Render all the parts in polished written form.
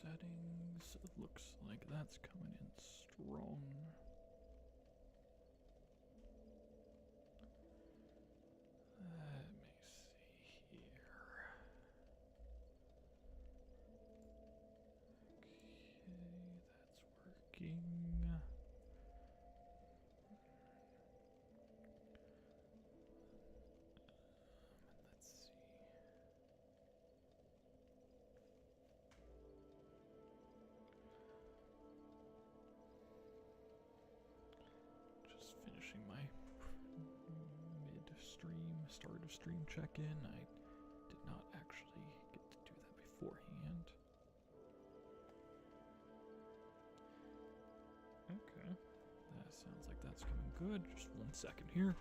settings. It looks like that's coming in strong. Let me see here. Okay, that's working. Let's see. Just finishing my mid-stream, start of stream check-in. I did not actually get to do that beforehand. Okay, that sounds like that's coming good. Just 1 second here.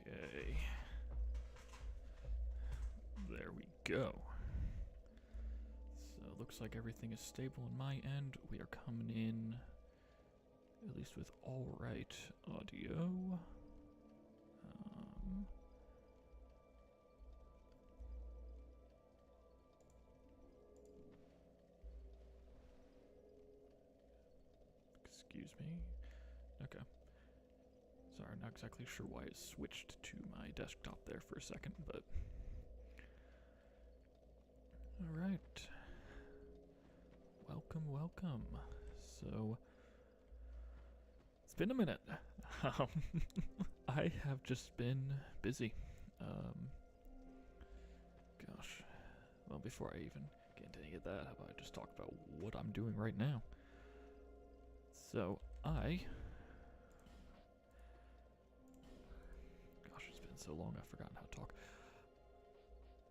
Okay. There we go. So it looks like everything is stable on my end. We are coming in, at least with all right audio. Excuse me. Okay. Sorry, I'm not exactly sure why it switched to my desktop there for a second, but... Alright. Welcome, welcome. So... It's been a minute. I have just been busy. Gosh. Well, before I even get into any of that, how about I just talk about what I'm doing right now? So, Gosh, it's been so long I've forgotten how to talk.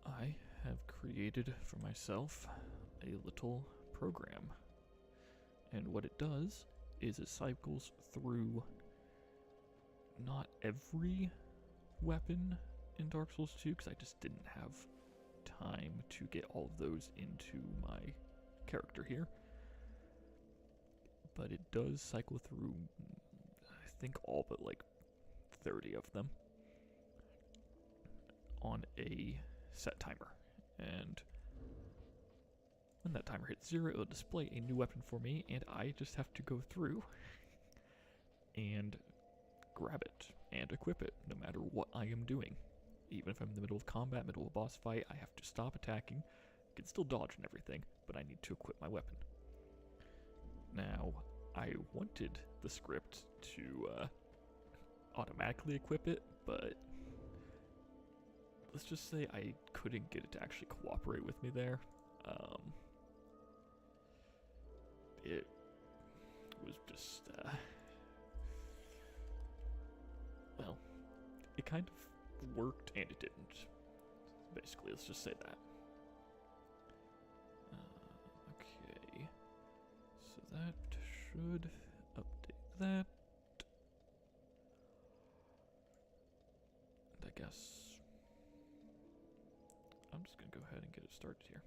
I have created for myself a little program. And what it does is it cycles through not every weapon in Dark Souls 2, because I just didn't have time to get all of those into my character here. But it does cycle through, I think, all but like 30 of them on a set timer. And when that timer hits 0, it'll display a new weapon for me, and I just have to go through and grab it and equip it, no matter what I am doing. Even if I'm in the middle of combat, middle of a boss fight, I have to stop attacking. I can still dodge and everything, but I need to equip my weapon. Now, I wanted the script to automatically equip it, but let's just say I couldn't get it to actually cooperate with me there. It was just, well, it kind of worked and it didn't. Basically, let's just say that. Okay. So that should update that. And I guess I'm just gonna go ahead and get it started here.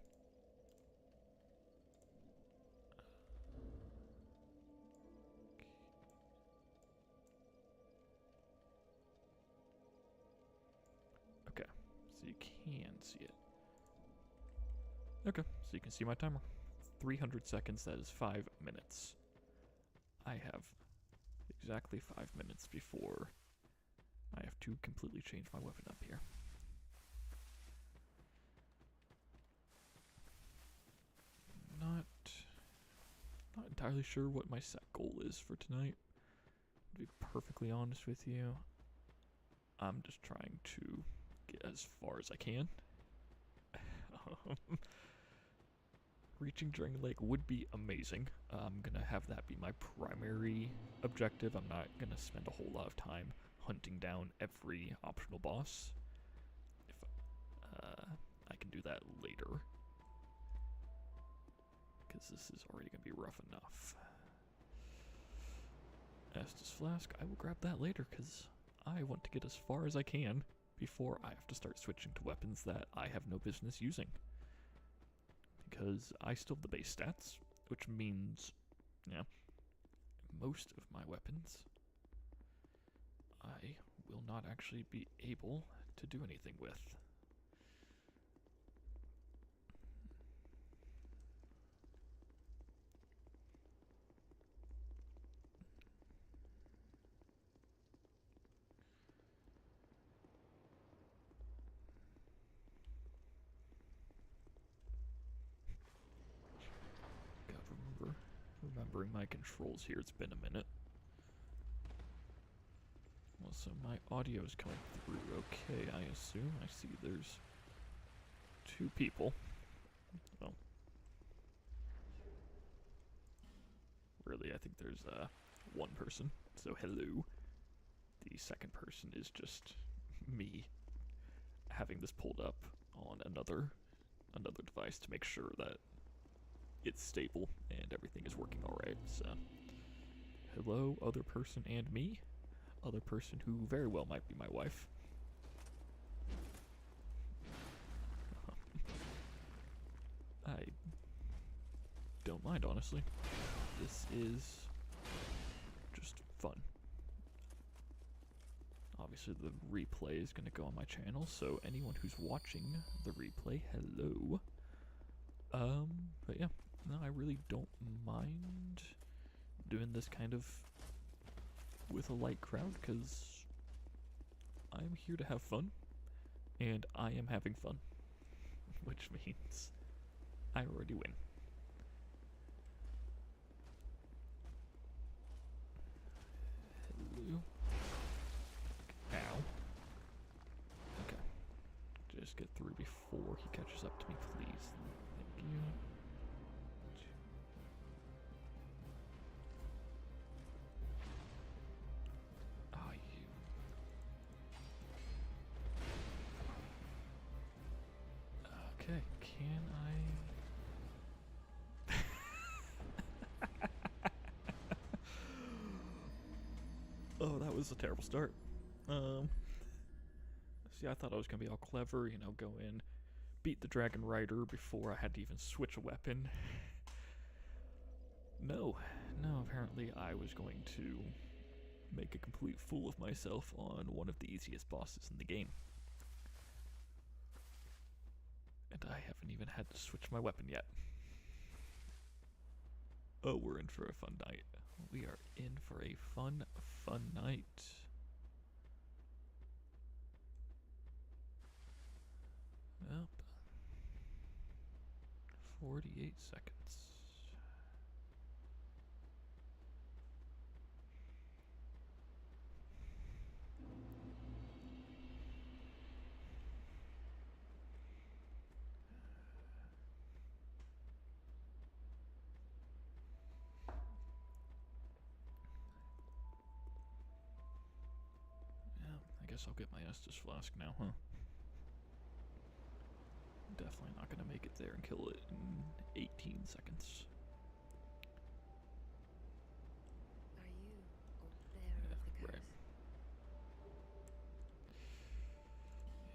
Okay, so you can see it. Okay, so you can see my timer. 300 seconds, that is 5 minutes. I have exactly 5 minutes before I have to completely change my weapon up here. Not entirely sure what my set goal is for tonight, to be perfectly honest with you. I'm just trying to get as far as I can. Reaching Dragon Lake would be amazing. I'm gonna have that be my primary objective. I'm not gonna spend a whole lot of time hunting down every optional boss. If I can do that later, because this is already gonna be rough enough. Estus Flask, I will grab that later, because I want to get as far as I can before I have to start switching to weapons that I have no business using. because I still have the base stats, which means, yeah, most of my weapons I will not actually be able to do anything with. God, remembering my controls here, it's been a minute. Well, so my audio is coming through okay, I assume. I see there's 2 people. Well, really, I think there's 1 person. So hello. The second person is just me having this pulled up on another device to make sure that it's stable and everything is working alright. So hello, other person and me. Other person who very well might be my wife. I don't mind, honestly. This is just fun. Obviously, the replay is going to go on my channel, so anyone who's watching the replay, hello. But yeah, no, I really don't mind doing this kind of with a light crowd, because I'm here to have fun, and I am having fun, which means I already win. Hello. Ow. Okay. Just get through before he catches up to me, please. Thank you. Okay, can I... Oh, that was a terrible start. See, I thought I was gonna be all clever, you know, go in, beat the Dragon Rider before I had to even switch a weapon. No, apparently I was going to make a complete fool of myself on one of the easiest bosses in the game. And I haven't even had to switch my weapon yet. Oh, we're in for a fun night. We are in for a fun night. Yep. 48 seconds. I guess I'll get my Estus Flask now, huh? Definitely not gonna make it there and kill it in 18 seconds. Are you aware of the curse? Right.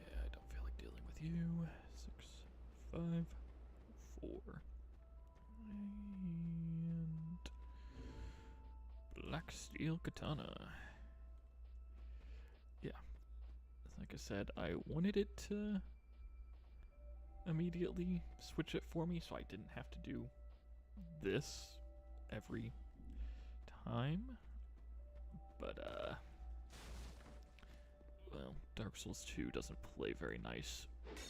Yeah, I don't feel like dealing with you. 6, 5, 4. And Black Steel Katana. Yeah. Like I said, I wanted it to immediately switch it for me so I didn't have to do this every time. But, well, Dark Souls 2 doesn't play very nice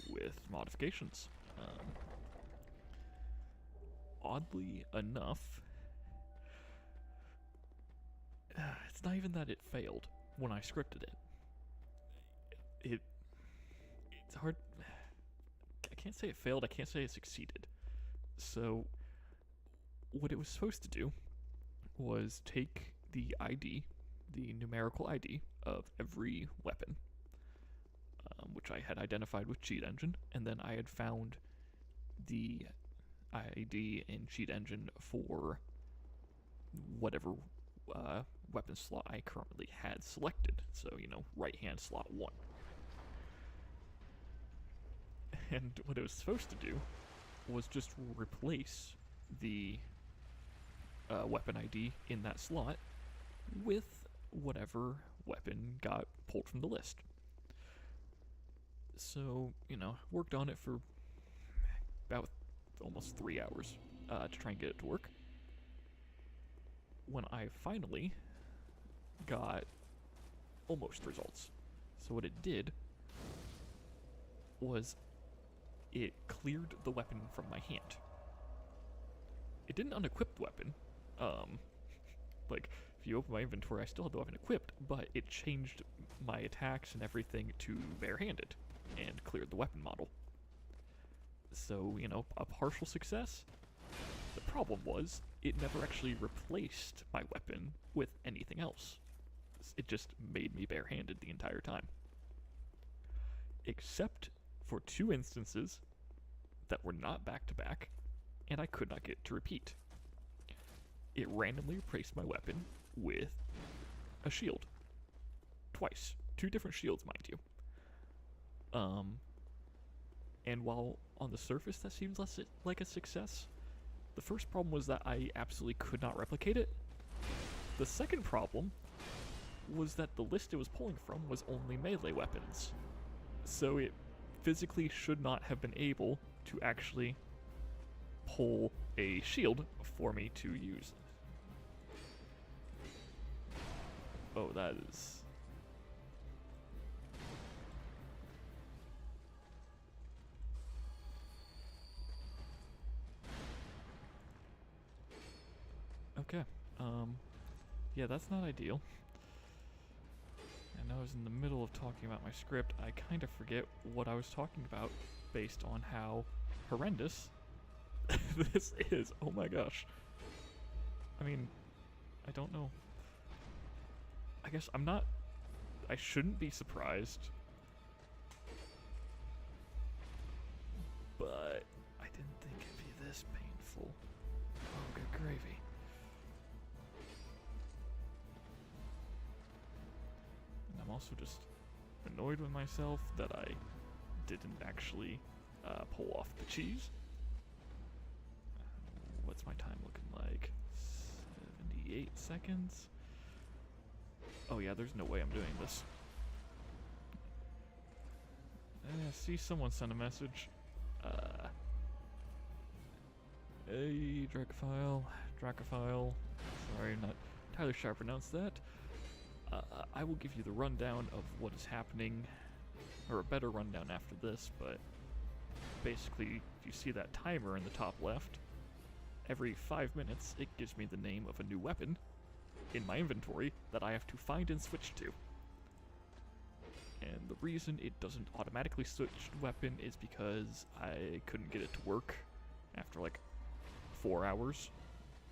with modifications. Oddly enough, it's not even that it failed when I scripted it. It's hard. I can't say it failed, I can't say it succeeded. So, what it was supposed to do was take the ID, the numerical ID of every weapon, which I had identified with Cheat Engine, and then I had found the ID in Cheat Engine for whatever weapon slot I currently had selected. So, you know, right hand slot 1. And what it was supposed to do was just replace the weapon ID in that slot with whatever weapon got pulled from the list. So, worked on it for about almost 3 hours to try and get it to work. When I finally got almost results. So what it did was it cleared the weapon from my hand. It didn't unequip the weapon. If you open my inventory, I still had the weapon equipped, but it changed my attacks and everything to barehanded and cleared the weapon model. So, a partial success. The problem was, it never actually replaced my weapon with anything else. It just made me barehanded the entire time. Except for 2 instances that were not back-to-back, and I could not get it to repeat. It randomly replaced my weapon with a shield. Twice. 2 different shields, mind you. And while on the surface that seems like a success, the first problem was that I absolutely could not replicate it. The second problem was that the list it was pulling from was only melee weapons. So it physically should not have been able to actually pull a shield for me to use. Oh, that is... Okay, yeah, that's not ideal. And I was in the middle of talking about my script. I kind of forget what I was talking about based on how horrendous this is. Oh my gosh. I mean, I don't know. I guess I shouldn't be surprised. But I didn't think it'd be this painful. Oh, good gravy. And I'm also just annoyed with myself that I didn't actually pull off the cheese. What's my time looking like? 78 seconds? Oh yeah, there's no way I'm doing this. See, someone sent a message. Hey, Dracophile. Sorry, I'm not entirely sure I pronounced that. I will give you the rundown of what is happening, or a better rundown after this, but basically, if you see that timer in the top left, every 5 minutes, it gives me the name of a new weapon in my inventory that I have to find and switch to. And the reason it doesn't automatically switch weapon is because I couldn't get it to work after like 4 hours.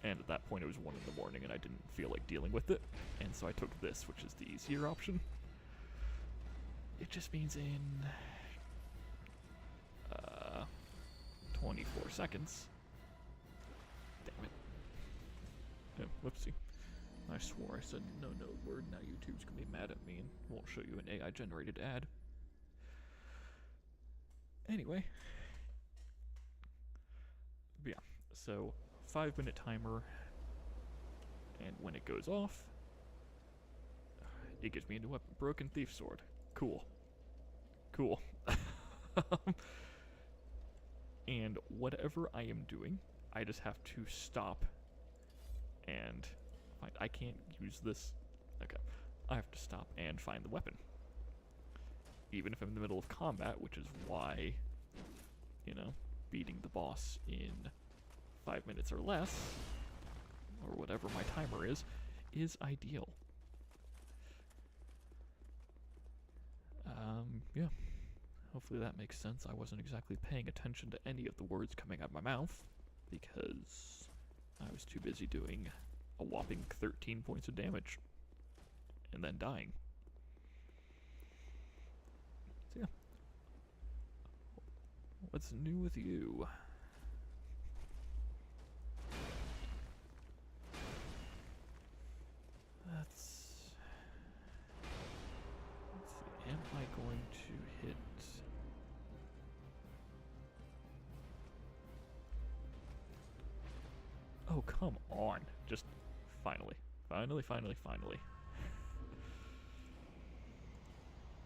And at that point it was 1 in the morning and I didn't feel like dealing with it. And so I took this, which is the easier option. It just means in 24 seconds. Damn it. Yeah, whoopsie. I swore I said no word, now YouTube's gonna be mad at me and won't show you an AI generated ad. Anyway. Yeah, so 5-minute timer, and when it goes off, it gives me a new weapon, Broken Thief Sword. Cool. And whatever I am doing, I just have to stop and find. I can't use this. Okay. I have to stop and find the weapon. Even if I'm in the middle of combat, which is why, beating the boss in 5 minutes or less, or whatever my timer is ideal. Yeah. Hopefully that makes sense. I wasn't exactly paying attention to any of the words coming out of my mouth, because I was too busy doing a whopping 13 points of damage, and then dying. So yeah. What's new with you? Let's see. Am I going to hit... Oh, come on. Just finally. Finally.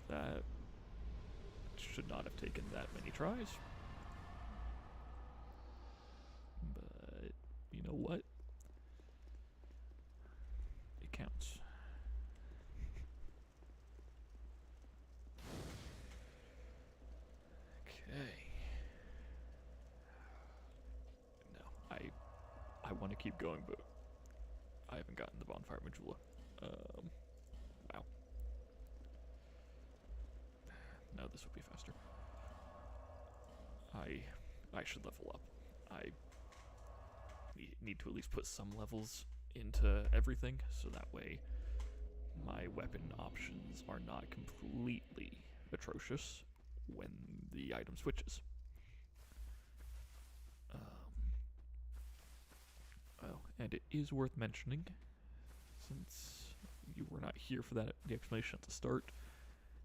That should not have taken that many tries. But you know what? It counts. Okay. No, I want to keep going, but I haven't gotten the bonfire majula. Wow. No, this will be faster. I should level up. I need to at least put some levels into everything, so that way my weapon options are not completely atrocious when the item switches. Oh, and it is worth mentioning, since you were not here for the explanation at the start,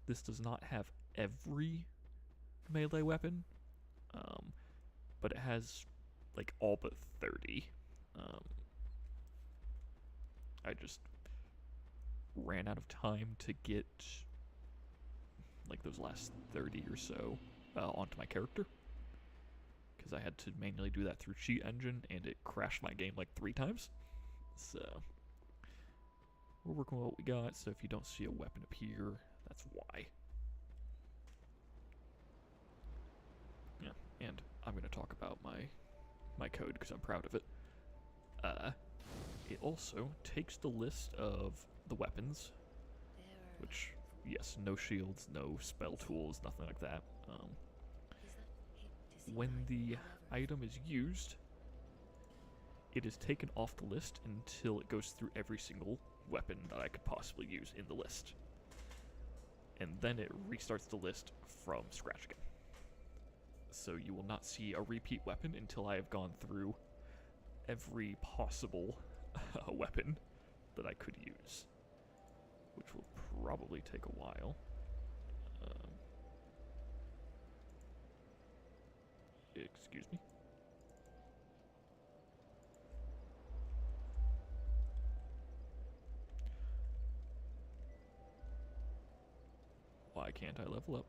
this does not have every melee weapon, but it has like all but 30. I just ran out of time to get like those last 30 or so onto my character, because I had to manually do that through Cheat Engine, and it crashed my game like 3 times. So we're working with what we got, so if you don't see a weapon appear, that's why. Yeah, and I'm going to talk about my code because I'm proud of it. It also takes the list of the weapons, which, yes, no shields, no spell tools, nothing like that. When the item is used, it is taken off the list until it goes through every single weapon that I could possibly use in the list. And then it restarts the list from scratch again. So you will not see a repeat weapon until I have gone through every possible weapon that I could use, which will probably take a while. Excuse me. Why can't I level up?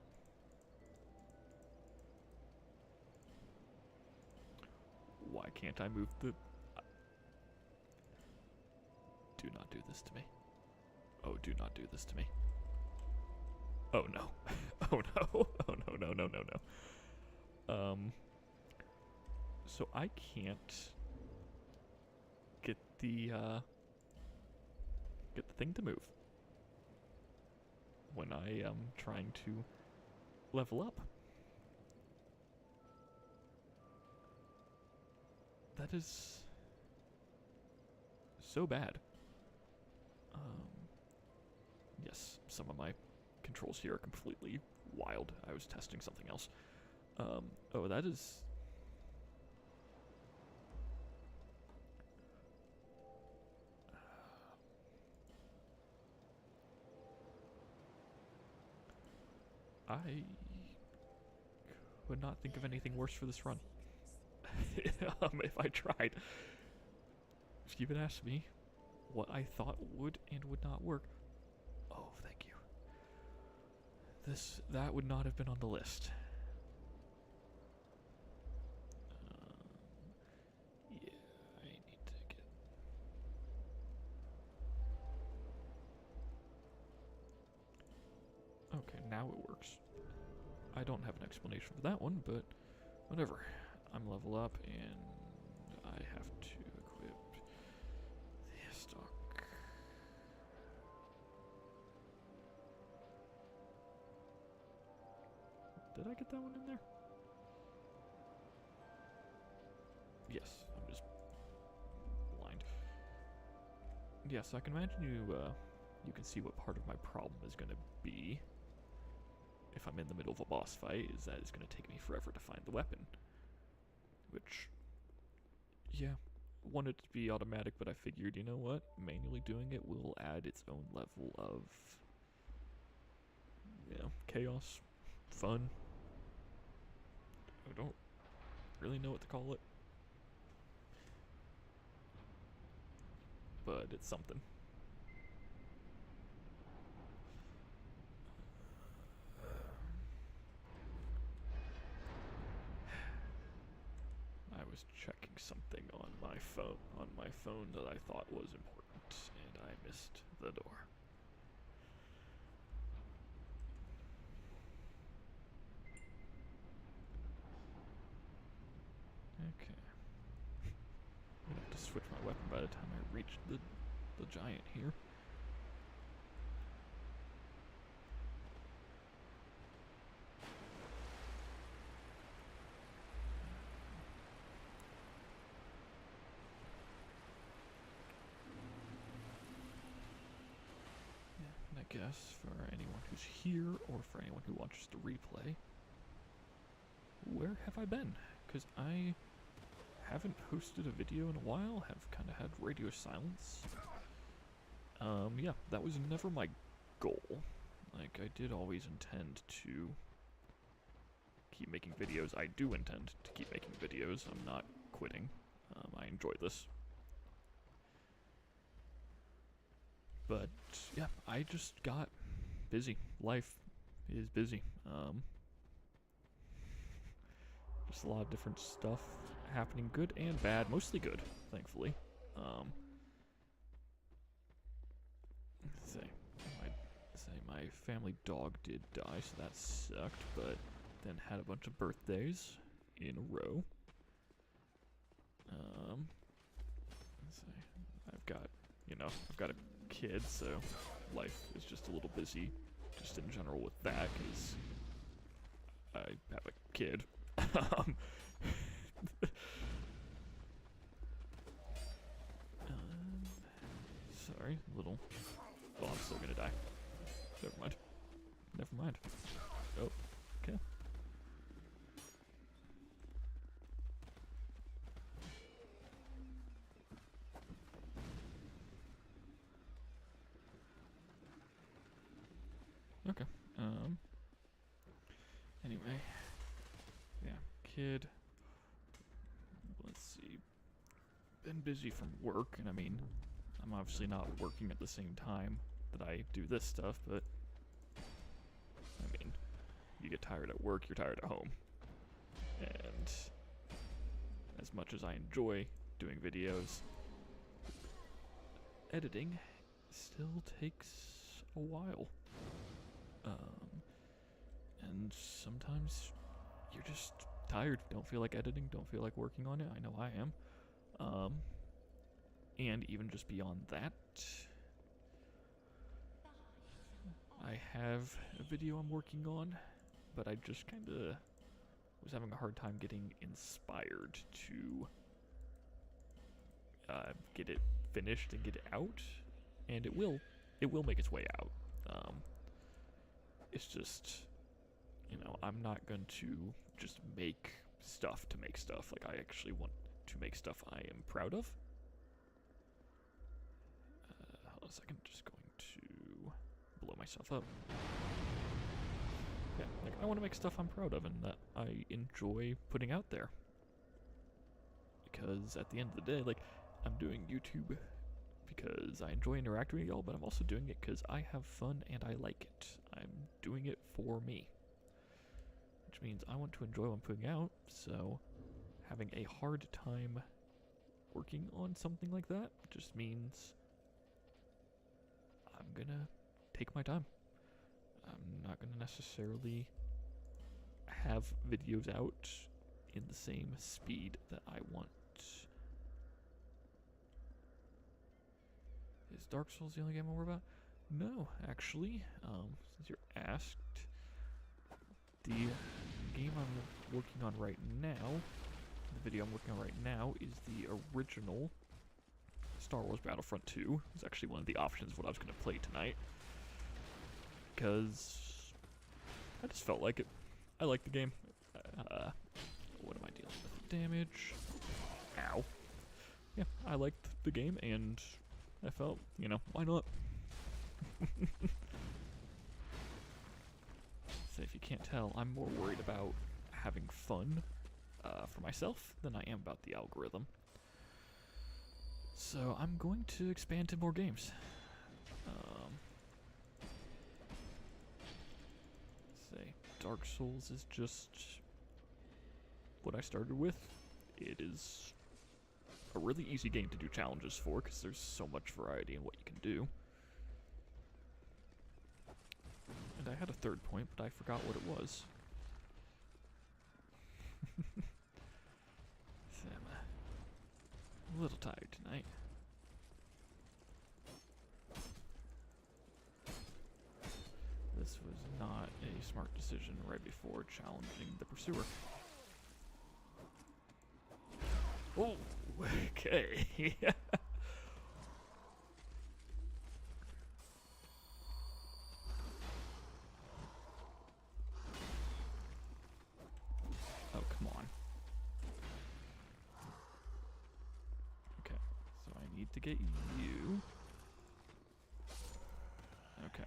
Why can't I move the... Do not do this to me. Oh, do not do this to me. Oh no. Oh no. Oh no. So I can't get the thing to move when I am trying to level up. That is so bad. Yes, some of my controls here are completely wild. I was testing something else. Oh, that is... I would not think of anything worse for this run. If I tried. If you had asked me what I thought would and would not work. Oh, thank you. That would not have been on the list. Yeah, I need to get... Okay, now it works. I don't have an explanation for that one, but whatever. I'm level up, and I have to equip the stock. Did I get that one in there? Yes, I'm just blind. Yes, I can imagine you can see what part of my problem is going to be if I'm in the middle of a boss fight, is that it's going to take me forever to find the weapon. Which, yeah, wanted to be automatic, but I figured, you know what, manually doing it will add its own level of, chaos, fun. I don't really know what to call it. but it's something. I was checking something on my phone that I thought was important, and I missed the door. Okay. I'm gonna have to switch my weapon by the time I reach the giant here. And I guess for anyone who's here or for anyone who watches the replay, where have I been? Because I haven't posted a video in a while, have kind of had radio silence. Yeah, that was never my goal. Like, I did always intend to keep making videos. I do intend to keep making videos. I'm not quitting. I enjoy this. But, yeah, I just got busy. Life is busy. Just a lot of different stuff happening, good and bad, mostly good, thankfully. My family dog did die, so that sucked, but then had a bunch of birthdays in a row. Let's see, I've got a kid, so life is just a little busy, just in general with that, because I have a kid. Sorry, little. Oh, I'm still gonna die. Never mind. Never mind. Oh, okay. Okay. Anyway. Yeah, kid. Let's see. Been busy from work, and I mean, I'm obviously not working at the same time that I do this stuff, but I mean, you get tired at work, you're tired at home. And as much as I enjoy doing videos, editing still takes a while. And sometimes you're just tired, don't feel like editing, don't feel like working on it. I know I am. And even just beyond that, I have a video I'm working on, but I just kinda was having a hard time getting inspired to get it finished and get it out, and it will make its way out. It's just, I'm not going to just make stuff to make stuff. Like, I actually want to make stuff I am proud of. Hold on a second, just going to blow myself up. Yeah, like, I want to make stuff I'm proud of and that I enjoy putting out there. Because at the end of the day, like, I'm doing YouTube because I enjoy interacting with y'all, but I'm also doing it because I have fun and I like it. I'm doing it for me. Which means I want to enjoy what I'm putting out, so having a hard time working on something like that just means I'm gonna take my time. I'm not gonna necessarily have videos out in the same speed that I want. Is Dark Souls the only game I'm worried about? No, actually. Since you're asked, the game I'm working on right now, the video I'm working on right now, is the original Star Wars Battlefront 2. It's actually one of the options of what I was going to play tonight. Because I just felt like it. I like the game. What am I dealing with? Damage. Ow. Yeah, I liked the game, and I felt, why not? So if you can't tell, I'm more worried about having fun for myself than I am about the algorithm. So I'm going to expand to more games. Say Dark Souls is just what I started with. It is a really easy game to do challenges for because there's so much variety in what you can do. And I had a third point, but I forgot what it was. So I'm a little tired tonight. This was not a smart decision right before challenging the pursuer. Oh, okay. Oh, come on. Okay, so I need to get you. Okay.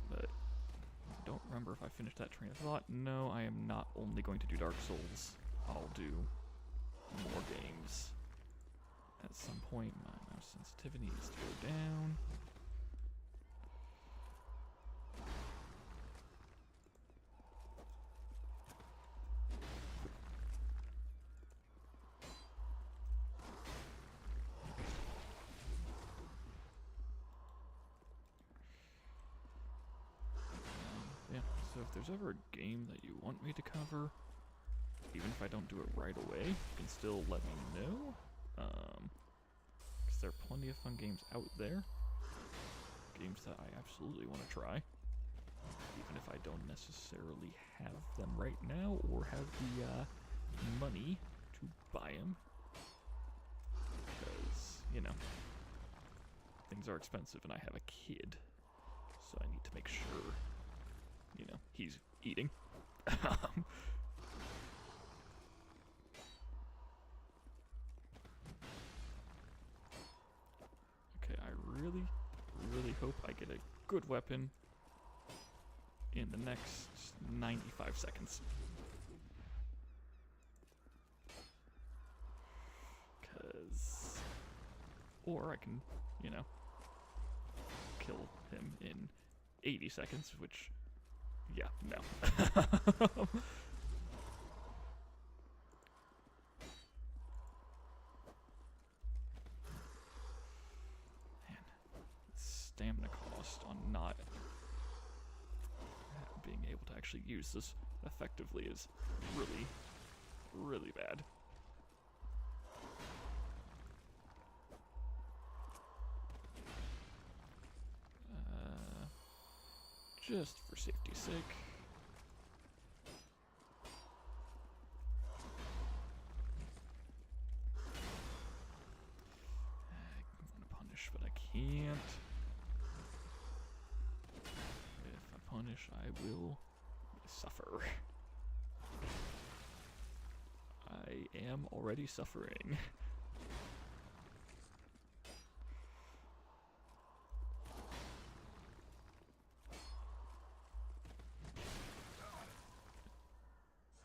But I don't remember if I finished that train of thought. No, I am not only going to do Dark Souls. I'll do more games. At some point, my mouse sensitivity needs to go down. Yeah, so if there's ever a game that you want me to cover, even if I don't do it right away, you can still let me know. Because there are plenty of fun games out there. Games that I absolutely want to try. Even if I don't necessarily have them right now or have the money to buy them. Because, you know, things are expensive and I have a kid. So I need to make sure, you know, he's eating. Okay, I really hope I get a good weapon in the next 95 seconds. Or I can, you know, kill him in 80 seconds, which, yeah, no. Man, stamina cost on not being able to actually use this effectively is really bad. Just for safety's sake. I want to punish, but I can't. If I punish, I will suffer. I am already suffering.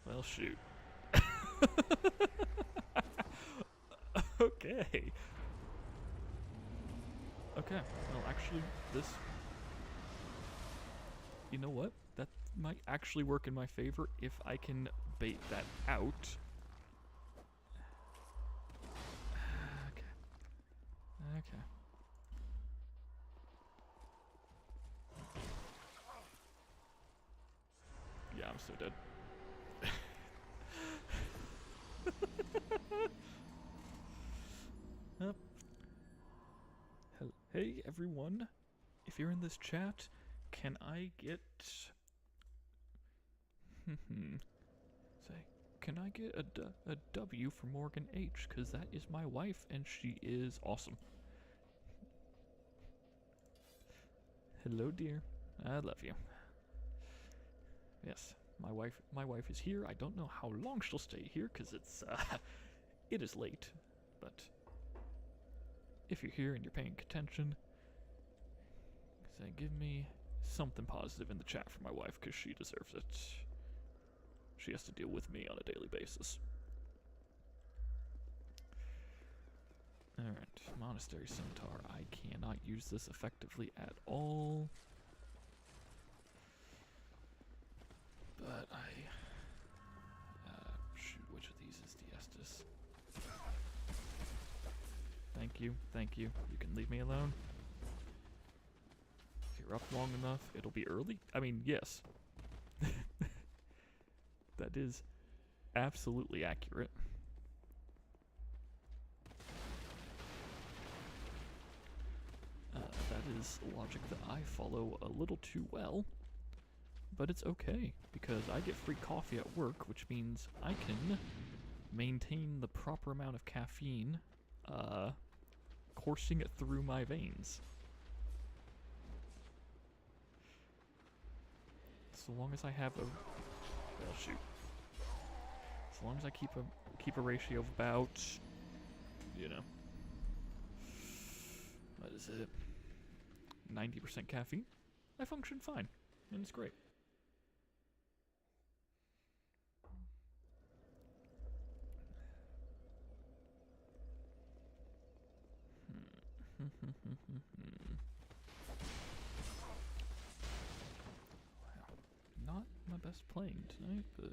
Well, shoot. Okay. Okay, well, actually, this... You know what? That might actually work in my favor if I can bait that out. Okay. Okay. Yeah, I'm so dead. Hey everyone, if you're in this chat, can I get... Say, can I get a W for Morgan H? Because that is my wife and she is awesome. Hello dear, I love you. Yes, my wife is here. I don't know how long she'll stay here because it's it is late, but if you're here and you're paying attention, say give me something positive in the chat for my wife because she deserves it. She has to deal with me on a daily basis. Alright, Monastery Centaur. I cannot use this effectively at all. But shoot, which of these is the Estus? Thank you, thank you. You can leave me alone. If you're up long enough, it'll be early? I mean, yes. That is absolutely accurate. That is logic that I follow a little too well. But it's okay, because I get free coffee at work, which means I can maintain the proper amount of caffeine, coursing it through my veins. So long as I have a... well, shoot. As long as I keep a ratio of about, you know, what is it, 90% caffeine, I function fine, and it's great. Wow, not my best playing tonight, but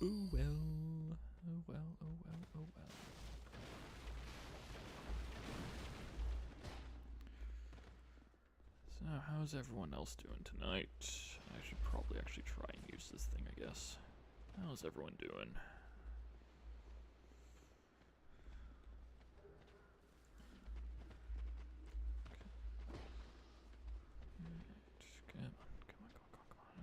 oh well, oh well, oh well, oh well. So how's everyone else doing tonight? I should probably actually try and use this thing, I guess. How's everyone doing? Come on.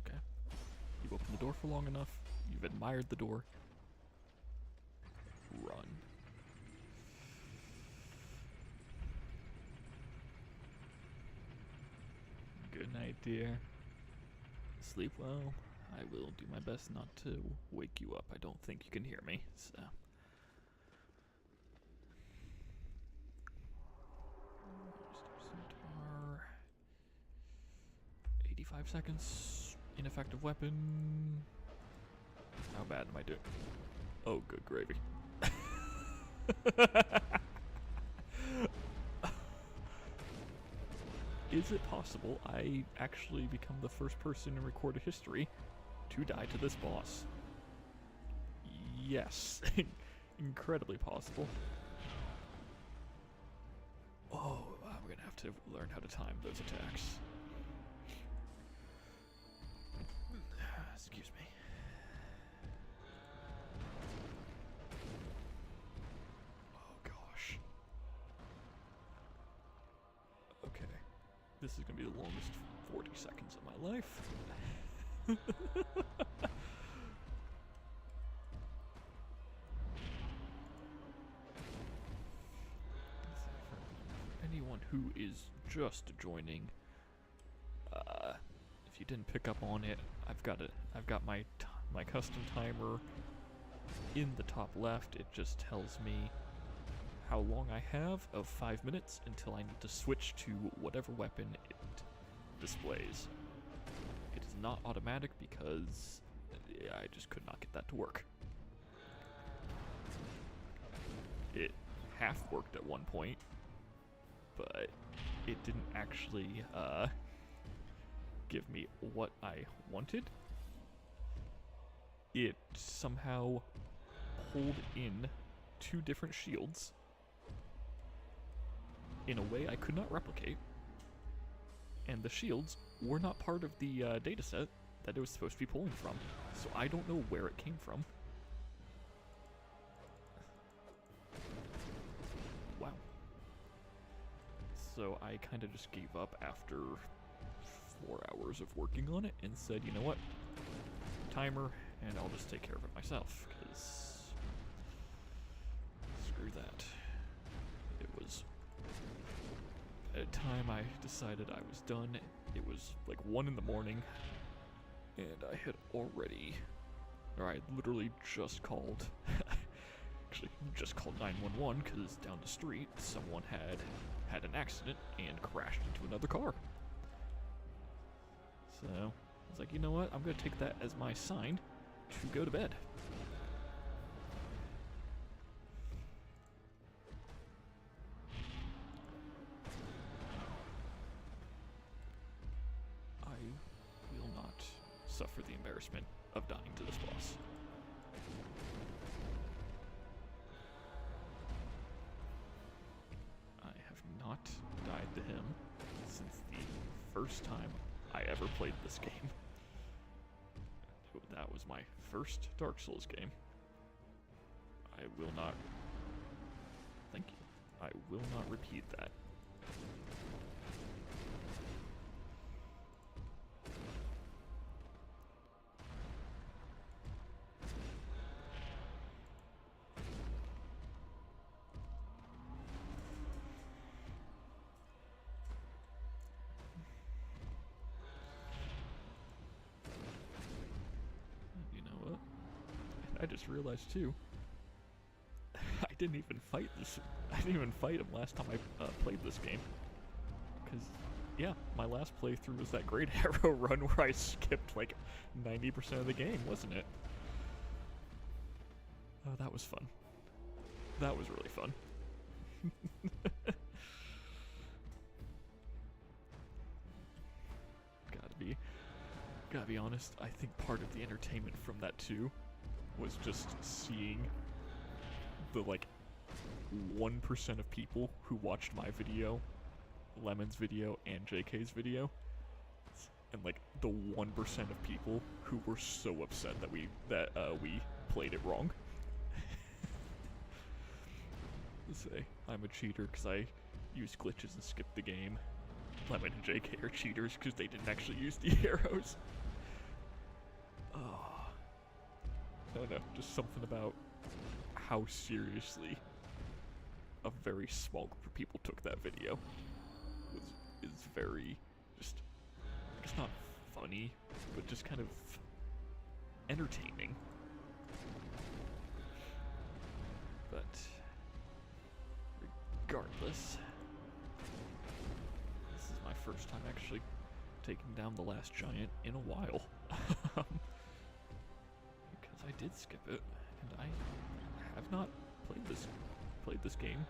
Okay. You've opened the door for long enough. You've admired the door. Run. Good night, dear. Sleep well. I will do my best not to wake you up. I don't think you can hear me, so. 85 seconds. Ineffective weapon. How bad am I doing? Oh, good gravy. Is it possible I actually become the first person in recorded history to die to this boss? Yes. Incredibly possible. Oh, we're gonna have to learn how to time those attacks. Excuse me. Oh gosh. Okay. This is gonna be the longest 40 seconds of my life. Anyone who is just joining, if you didn't pick up on it, I've got my custom timer in the top left. It just tells me how long I have of 5 minutes until I need to switch to whatever weapon it displays. It is not automatic because I just could not get that to work. It half worked at one point, but it didn't actually give me what I wanted. It somehow pulled in 2 different shields in a way I could not replicate, and the shields were not part of the dataset that it was supposed to be pulling from, so I don't know where it came from. Wow. So I kind of just gave up after 4 hours of working on it and said, you know what, timer, and I'll just take care of it myself, because screw that. It was, at a time I decided I was done, it was like 1 in the morning, and I had already, or I literally just called actually just called 911 because down the street someone had an accident and crashed into another car. So I was like, you know what? I'm gonna take that as my sign to go to bed. I will not suffer the embarrassment of dying to this boss. I have not died to him since the first time I ever played this game. That was my first Dark Souls game. I will not... Thank you. I will not repeat that. You know what? I just realized too, I didn't even fight him last time I played this game. Because, yeah, my last playthrough was that Great Arrow run where I skipped like 90% of the game, wasn't it? Oh, that was fun. That was really fun. Gotta be honest, I think part of the entertainment from that too was just seeing the like 1% of people who watched my video, Lemon's video, and JK's video, and like the 1% of people who were so upset that we played it wrong. Say I'm a cheater because I used glitches and skipped the game. Lemon and JK are cheaters because they didn't actually use the arrows. Oh, I don't know, just something about how seriously a very small group of people took that video is very just, I guess not funny, but just kind of entertaining. But regardless, this is my first time actually taking down the last giant in a while. Because I did skip it, and I have not played this game.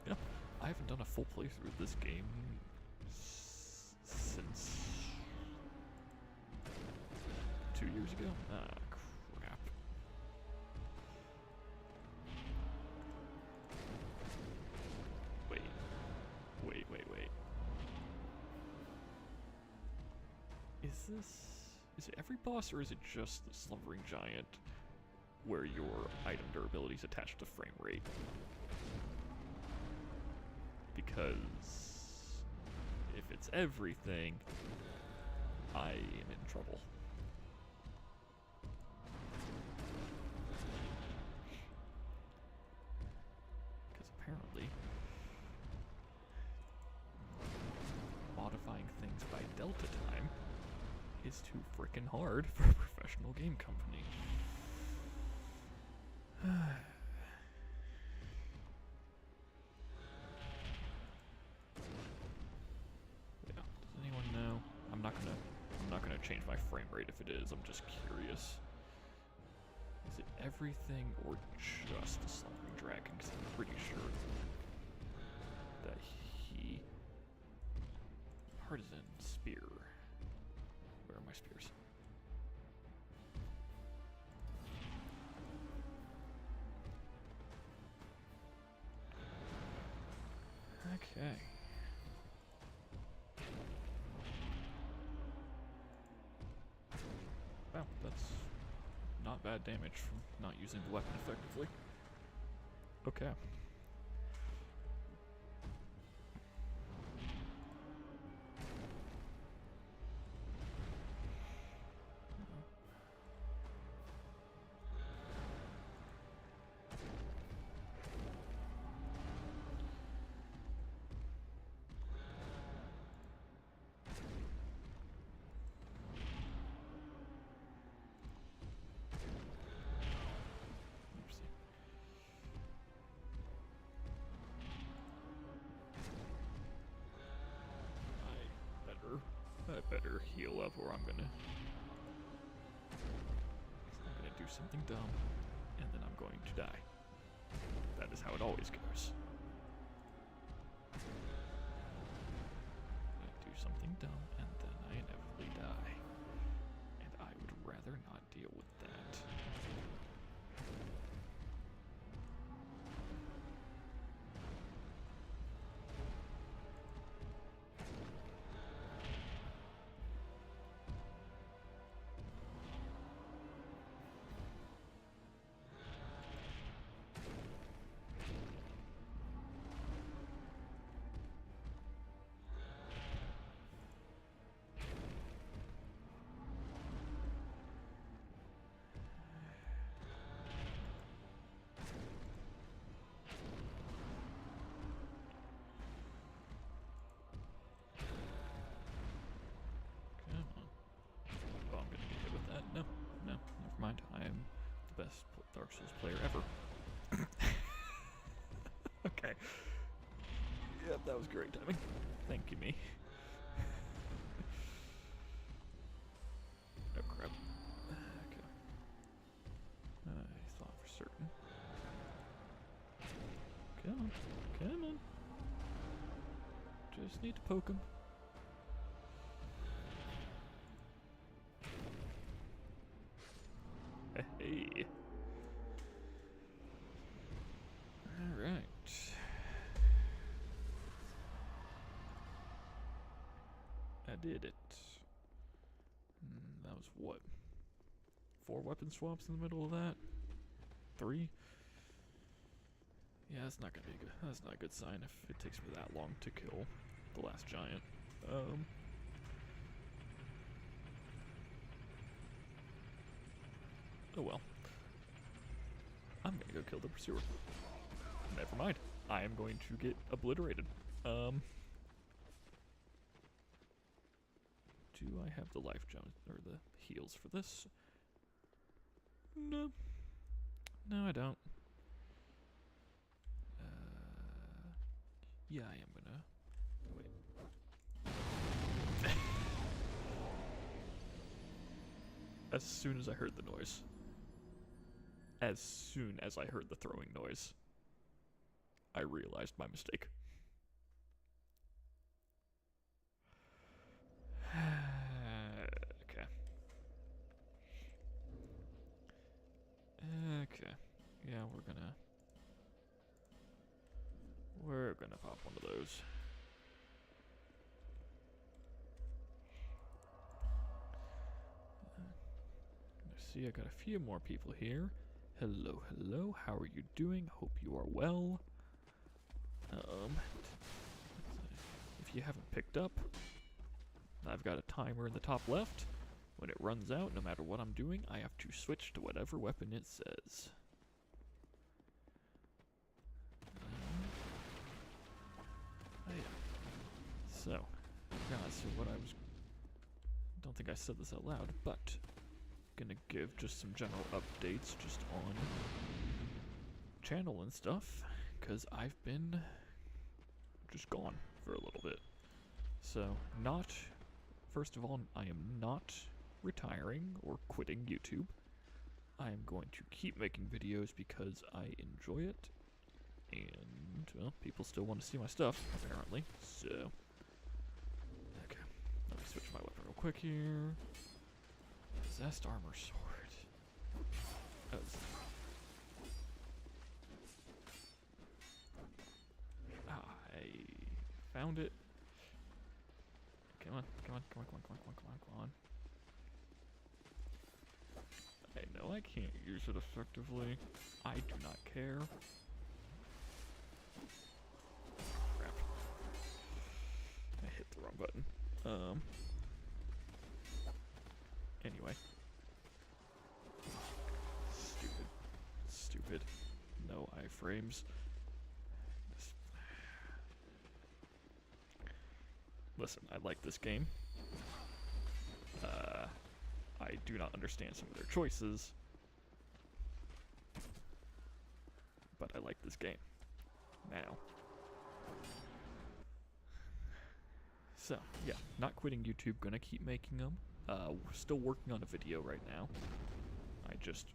Yeah, I haven't done a full playthrough of this game since 2 years ago. Ah, crap. Wait. Is it every boss, or is it just the Slumbering Giant where your item durability is attached to frame rate? Because if it's everything, I am in trouble. Because apparently modifying things by delta time is too frickin' hard for a professional game company. Yeah, does anyone know? I'm not gonna change my frame rate if it is. I'm just curious. Is it everything or just the Slumbering Dragon? Because I'm pretty sure that he... Partisan Spear. Where are my spears? Okay. Wow, that's not bad damage from not using the weapon effectively. Okay. I better heal up or I'm gonna do something dumb, and then I'm going to die. That is how it always goes. I do something dumb, and then I inevitably die. And I would rather not deal with that. No, never mind. I am the best Dark Souls player ever. Okay. Yep, that was great timing. Thank you, me. Oh, crap. Okay. I thought for certain. Come on. Come on. Just need to poke him. Hey. Alright. I did it. That was what? 4 weapon swaps in the middle of that? 3? Yeah, that's not gonna be good. That's not a good sign if it takes me that long to kill the last giant. Oh well. I'm gonna go kill the pursuer. Never mind. I am going to get obliterated. Do I have the life gems or the heals for this? No. No, I don't. Yeah, I am gonna. Wait. As soon as I heard the noise. As soon as I heard the throwing noise, I realized my mistake. Okay. Okay. Yeah, we're gonna pop one of those. See, I got a few more people here. Hello, hello, how are you doing? Hope you are well. If you haven't picked up, I've got a timer in the top left. When it runs out, no matter what I'm doing, I have to switch to whatever weapon it says. So what I was... Don't think I said this out loud, but... Gonna give just some general updates just on channel and stuff, because I've been just gone for a little bit. So, first of all, I am not retiring or quitting YouTube. I am going to keep making videos because I enjoy it, and, well, people still want to see my stuff, apparently, so. Okay, let me switch my weapon real quick here. Possessed armor sword. Oh. I found it. Come on. I know I can't use it effectively. I do not care. Crap. I hit the wrong button. Anyway. Stupid. No iframes. Listen, I like this game. I do not understand some of their choices, but I like this game. Now. So, yeah, not quitting YouTube, gonna keep making them. We're still working on a video right now. I just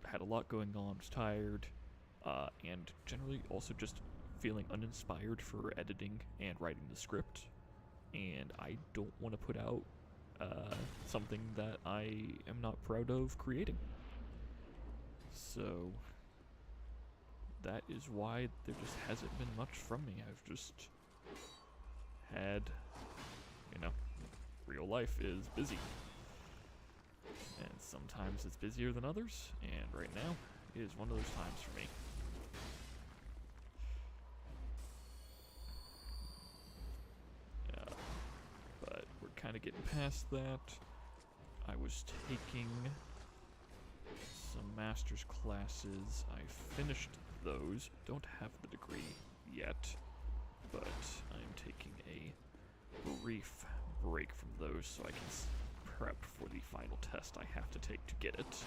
had a lot going on, was tired, and generally also just feeling uninspired for editing and writing the script. And I don't want to put out something that I am not proud of creating. So that is why there just hasn't been much from me. I've just had, real life is busy. And sometimes it's busier than others, and right now is one of those times for me. But we're kind of getting past that. I was taking some master's classes. I finished those. Don't have the degree yet, but I'm taking a brief break from those so I can prep for the final test I have to take to get it.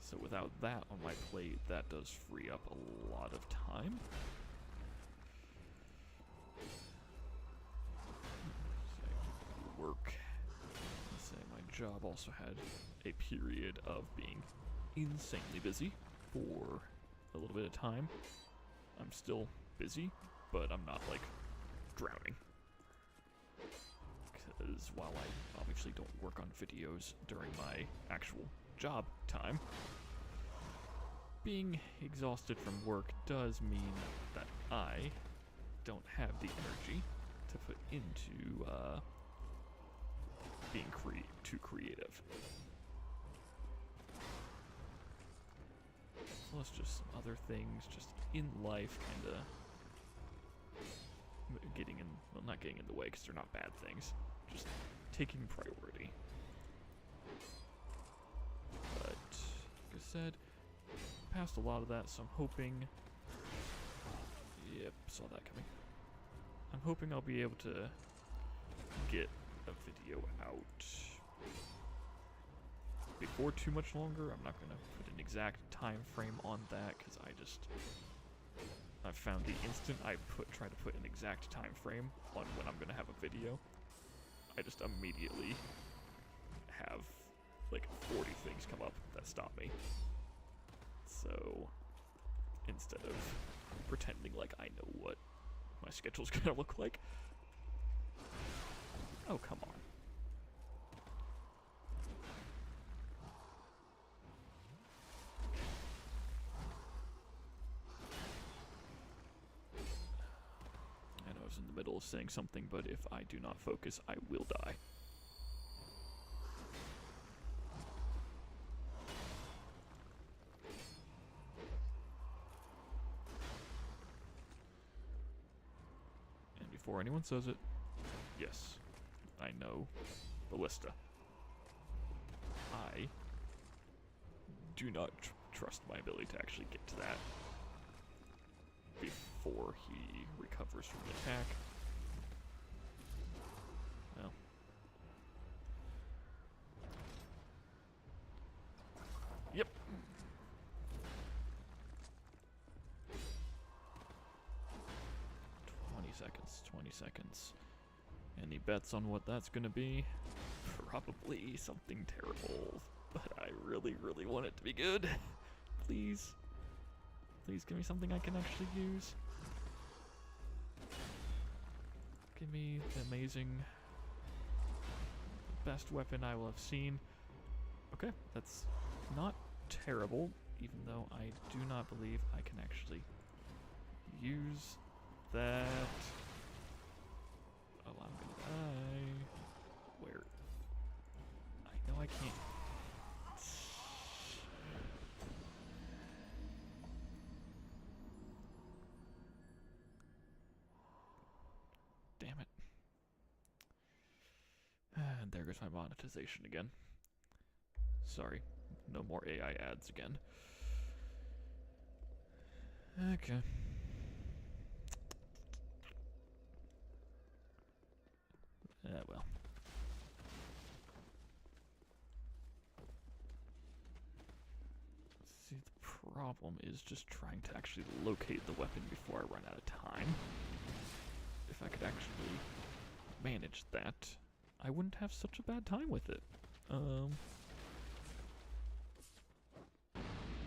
So without that on my plate, that does free up a lot of time. Work. Let's say my job also had a period of being insanely busy for a little bit of time. I'm still busy, but I'm not like drowning. Because while I obviously don't work on videos during my actual job time, being exhausted from work does mean that I don't have the energy to put into being too creative. Plus just some other things just in life kinda getting in, well, not getting in the way because they're not bad things, just taking priority. But, like I said, passed a lot of that, so I'm hoping, yep, saw that coming. I'm hoping I'll be able to get a video out before too much longer. I'm not going to put an exact time frame on that because I've found the instant I try to put an exact time frame on when I'm going to have a video, I just immediately have like 40 things come up that stop me. So instead of pretending like I know what my schedule's going to look like, oh, come on. I know I was in the middle of saying something, but if I do not focus, I will die. And before anyone says it, yes, I know Ballista. I do not trust my ability to actually get to that before he recovers from the attack. Well. Yep. $20 seconds. Any bets on what that's gonna be? Probably something terrible, but I really, really want it to be good. Please. Please give me something I can actually use. Give me the amazing, best weapon I will have seen. Okay, that's not terrible, even though I do not believe I can actually use that. Oh, I'm gonna die. Where? I know I can't. Damn it. And there goes my monetization again. Sorry, no more AI ads again. Okay. Well. See, the problem is just trying to actually locate the weapon before I run out of time. if I could actually manage that, I wouldn't have such a bad time with it.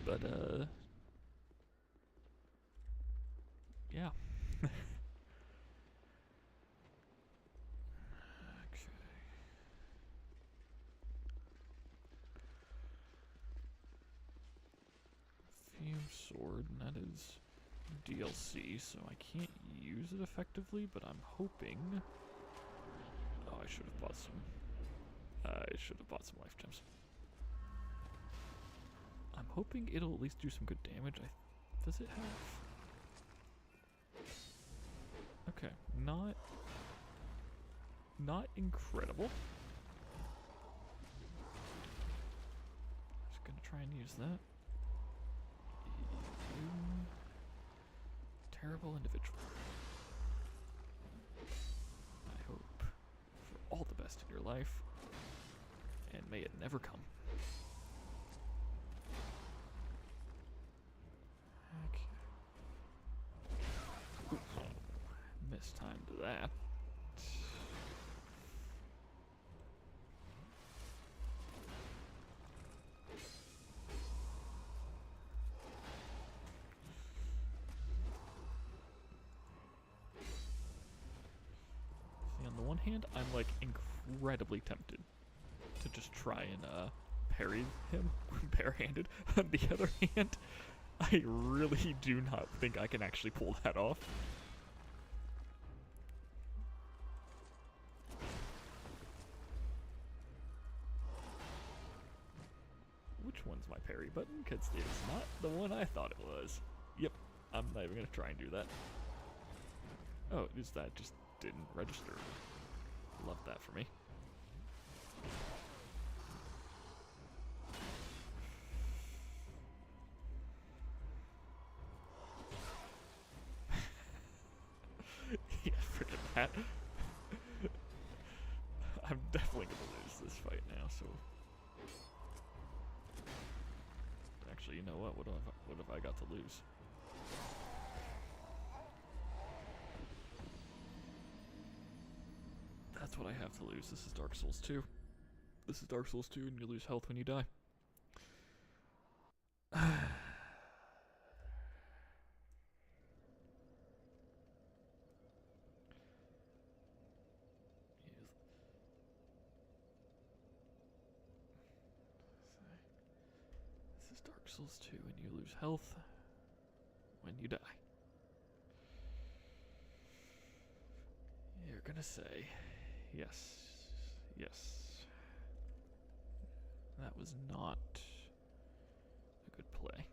But, yeah. Okay. Fume Sword, and that is DLC, so I can't use it effectively, but I'm hoping... Oh, I should have bought some... life gems. I'm hoping it'll at least do some good damage. Does it have... Okay, not incredible. Just gonna try and use that. You terrible individual. I hope for all the best in your life, and may it never come. Okay. Mistimed that. See, on the one hand, I'm like incredibly tempted to just try and parry him barehanded. On the other hand, I really do not think I can actually pull that off. Which one's my parry button? Because it's not the one I thought it was. Yep, I'm not even going to try and do that. Oh, is that just didn't register? Love that for me. Yeah, forget that. I'm definitely gonna lose this fight now, so... Actually, you know what? What have I got to lose? That's what I have to lose. This is Dark Souls 2. This is Dark Souls 2, and you lose health when you die. This is Dark Souls 2, and you lose health when you die. You're gonna say, yes, yes. That was not a good play.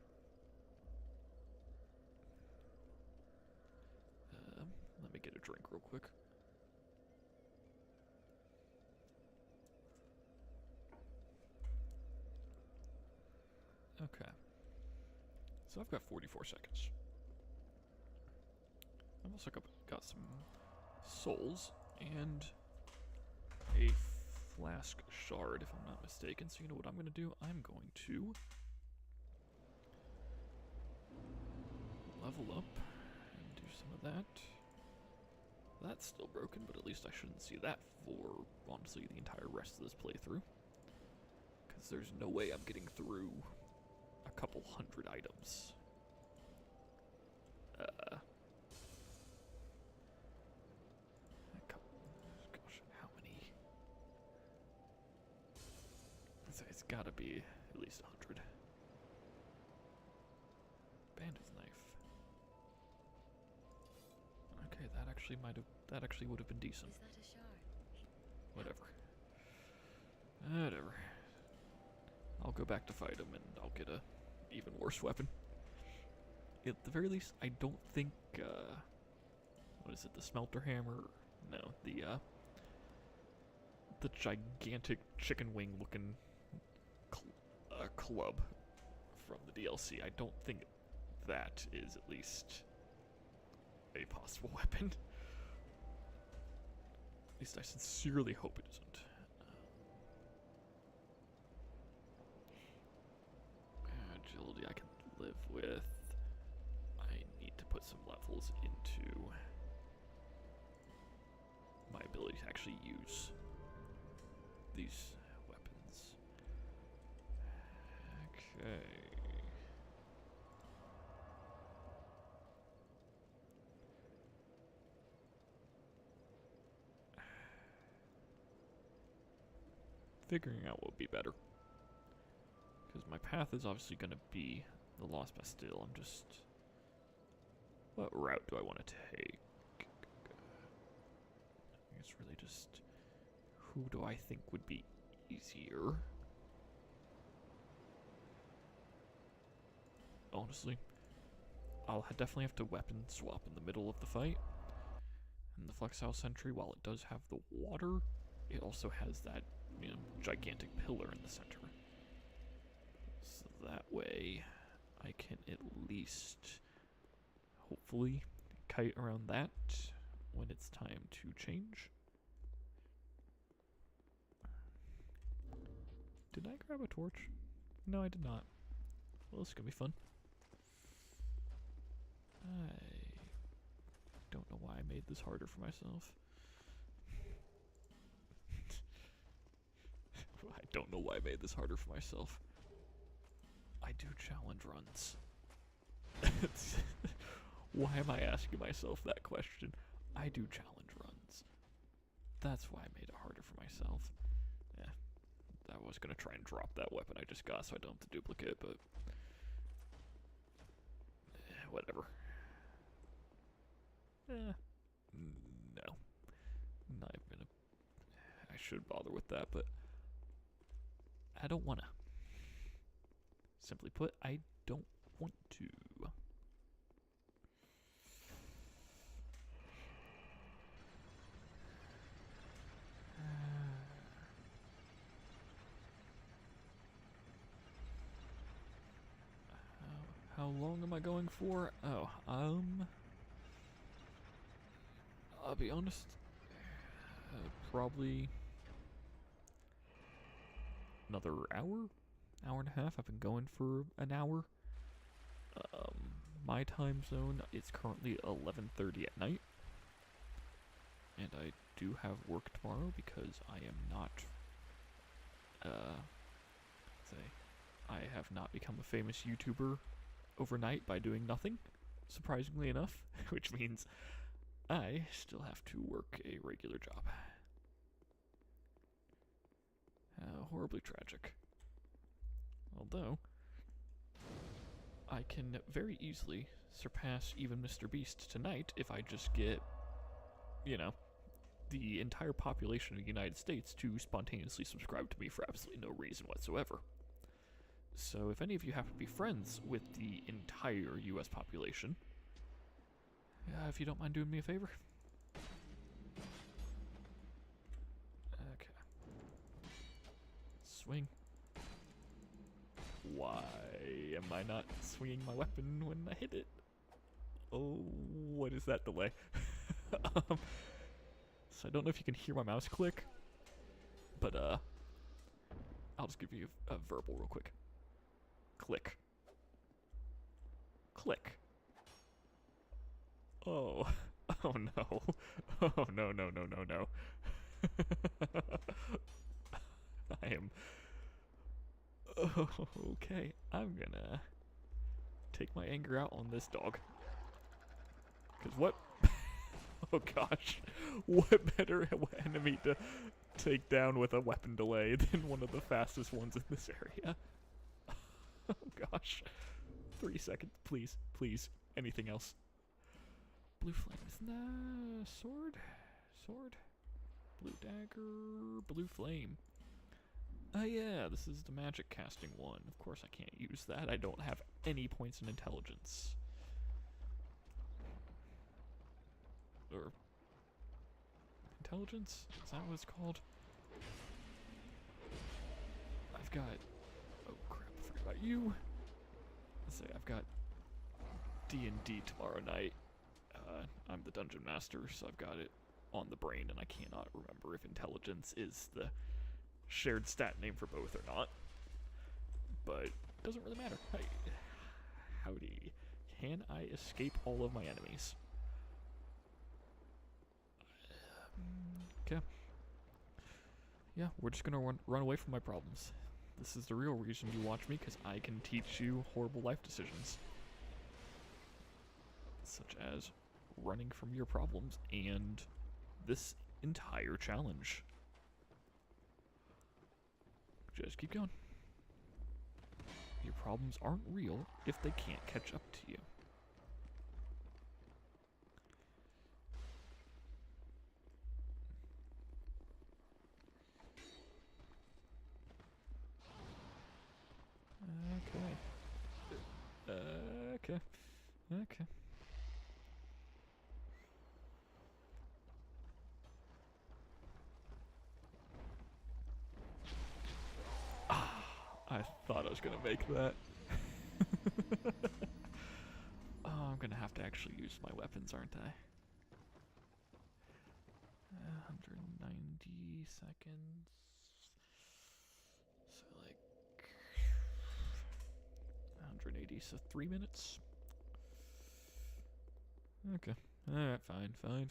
Let me get a drink real quick. Okay. So I've got 44 seconds. I've also got some souls and a flask shard, if I'm not mistaken. So you know what I'm going to do? I'm going to level up and do some of that. That's still broken, but at least I shouldn't see that for, honestly, the entire rest of this playthrough. Because there's no way I'm getting through a couple hundred items. Gosh, how many? It's gotta be at least 100. Bandit's knife. Okay, that actually would have been decent. Is that a shard? Whatever. I'll go back to fight him and I'll get a even worse weapon. At the very least, I don't think, what is it, the smelter hammer? No, the gigantic chicken wing looking club from the DLC. I don't think that is at least a possible weapon. At least I sincerely hope it isn't. Agility I can live with. I need to put some levels into actually use these weapons. Okay. Figuring out what would be better. Because my path is obviously going to be the Lost Bastille. I'm just... What route do I want to take? I think it's really just... Who do I think would be easier? Honestly, I'll definitely have to weapon swap in the middle of the fight. And the Flexile Sentry, while it does have the water, it also has that, you know, gigantic pillar in the center. So that way, I can at least, hopefully, kite around that when it's time to change. Did I grab a torch? No, I did not. Well, this is gonna be fun. I don't know why I made this harder for myself. I don't know why I made this harder for myself. I do challenge runs. Why am I asking myself that question? I do challenge runs. That's why I made it harder for myself. Yeah, I was gonna try and drop that weapon I just got so I don't have to duplicate, but whatever. No. Not even I should bother with that, but I don't wanna. Simply put, I don't want to. How long am I going for? Oh, I'll be honest, probably another hour and a half. I've been going for an hour. My time zone is currently 11:30 at night, and I do have work tomorrow because I am not, I have not become a famous YouTuber overnight by doing nothing, surprisingly enough, which means I still have to work a regular job. Horribly tragic. Although, I can very easily surpass even Mr. Beast tonight if I just get, you know, the entire population of the United States to spontaneously subscribe to me for absolutely no reason whatsoever. So if any of you happen to be friends with the entire US population, if you don't mind doing me a favor. Okay. Swing. Why am I not swinging my weapon when I hit it? Oh, what is that delay? So I don't know if you can hear my mouse click, but I'll just give you a verbal real quick. Click. Click. Oh. Oh no. Oh no, no, no, no, no. I am... Oh, okay. I'm gonna take my anger out on this dog. Because what... Oh gosh. What better enemy to take down with a weapon delay than one of the fastest ones in this area? Oh gosh. 3 seconds, please, please. Anything else? Blue flames. Nah, sword? Sword? Blue dagger, blue flame. Oh yeah, this is the magic casting one. Of course I can't use that. I don't have any points in intelligence. Or... intelligence? Is that what it's called? I've got... oh crap, I forgot about you. Let's say I've got D&D tomorrow night. I'm the dungeon master, so I've got it on the brain, and I cannot remember if intelligence is the shared stat name for both or not. But it doesn't really matter. Hey, howdy. Can I escape all of my enemies? Okay. Yeah, we're just gonna run away from my problems. This is the real reason you watch me, because I can teach you horrible life decisions. Such as running from your problems and this entire challenge. Just keep going. Your problems aren't real if they can't catch up to you. Okay. Okay. I thought I was gonna make that. Oh, I'm gonna have to actually use my weapons, aren't I? 190 seconds. So like 180, so 3 minutes. Okay. Alright, fine.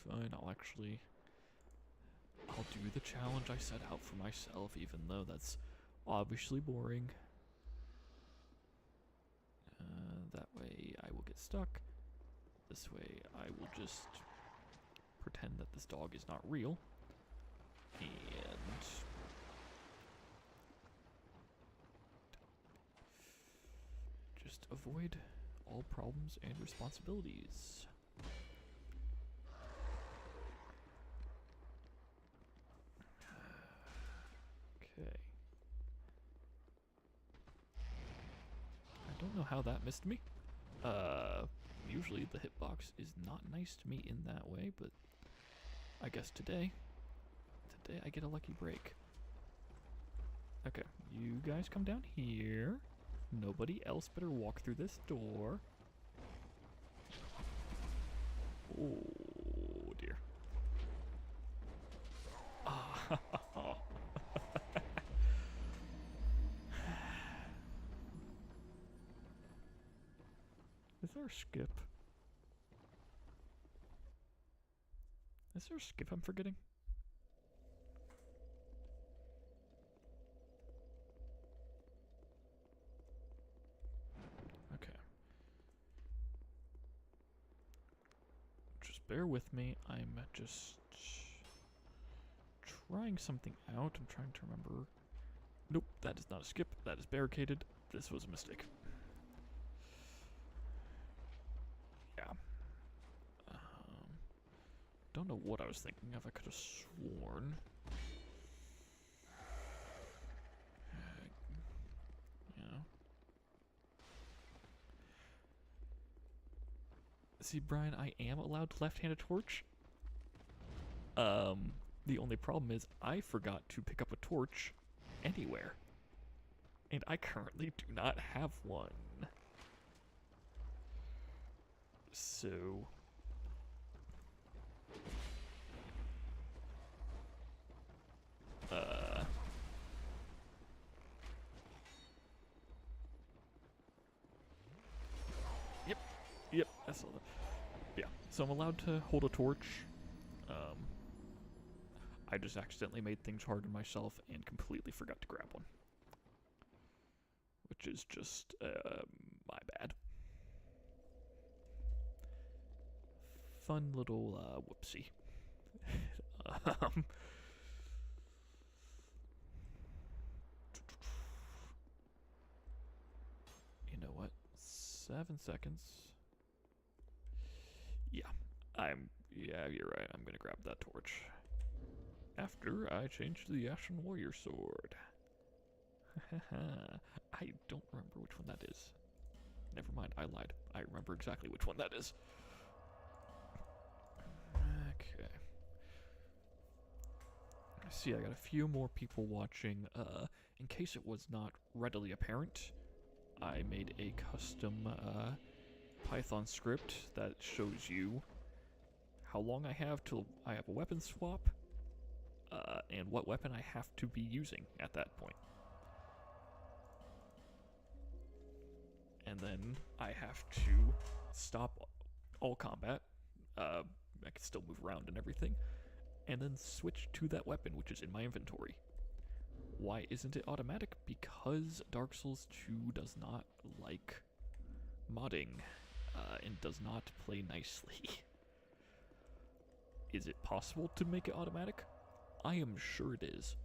I'll do the challenge I set out for myself, even though that's obviously boring. That way I will get stuck. This way I will just pretend that this dog is not real. And just avoid all problems and responsibilities. Okay. I don't know how that missed me. Usually the hitbox is not nice to me in that way, but I guess today I get a lucky break. Okay, you guys come down here. Nobody else better walk through this door. Oh dear. Is there a skip? Is there a skip I'm forgetting? Okay. Just bear with me. I'm just trying something out. I'm trying to remember. Nope, that is not a skip. That is barricaded. This was a mistake. Yeah. Don't know what I was thinking of. I could have sworn. Yeah. See, Brian, I am allowed to left-hand a torch. The only problem is I forgot to pick up a torch anywhere. And I currently do not have one. So Yep, I saw that. Yeah, so I'm allowed to hold a torch. I just accidentally made things hard on myself and completely forgot to grab one. Which is just, my bad. Fun little, whoopsie. You know what? 7 seconds. Yeah, you're right. I'm gonna grab that torch. After I change to the Ashen Warrior Sword. I don't remember which one that is. Never mind, I lied. I remember exactly which one that is. Okay. See, I got a few more people watching. In case it was not readily apparent, I made a custom Python script that shows you how long I have till I have a weapon swap, and what weapon I have to be using at that point. And then I have to stop all combat. I can still move around and everything. And then switch to that weapon, which is in my inventory. Why isn't it automatic? Because Dark Souls 2 does not like modding and does not play nicely. Is it possible to make it automatic? I am sure it is.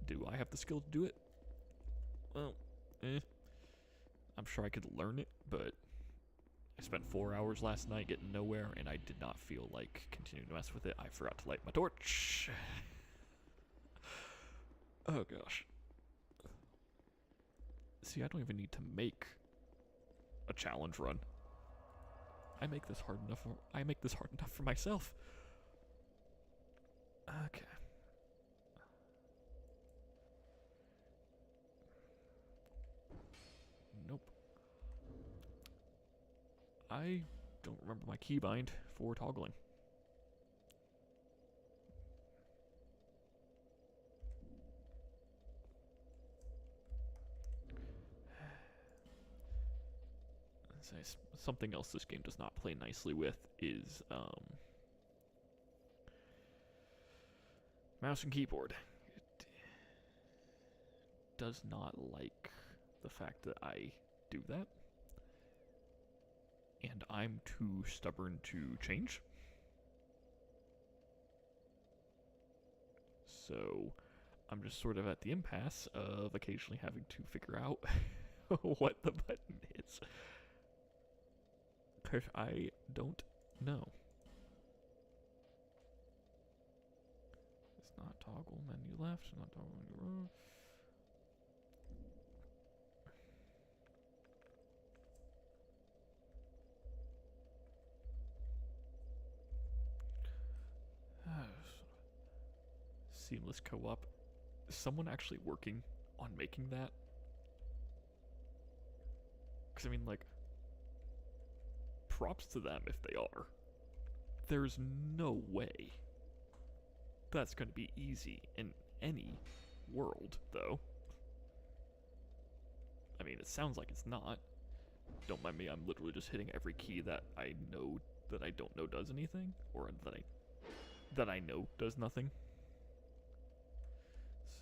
Do I have the skill to do it? Well, I'm sure I could learn it, but I spent 4 hours last night getting nowhere, and I did not feel like continuing to mess with it. I forgot to light my torch. Oh gosh. See, I don't even need to make a challenge run. I make this hard enough for myself. Okay. Nope. I don't remember my keybind for toggling. Something else this game does not play nicely with is mouse and keyboard. It does not like the fact that I do that, and I'm too stubborn to change. So I'm just sort of at the impasse of occasionally having to figure out what the button is. Because I don't know. It's not toggle menu left, not toggle menu right. Seamless co-op. Is someone actually working on making that? Because I mean, like, props to them if they are. There's no way that's going to be easy in any world, though. I mean, it sounds like it's not. Don't mind me, I'm literally just hitting every key that I know that I don't know does anything, or that I know does nothing.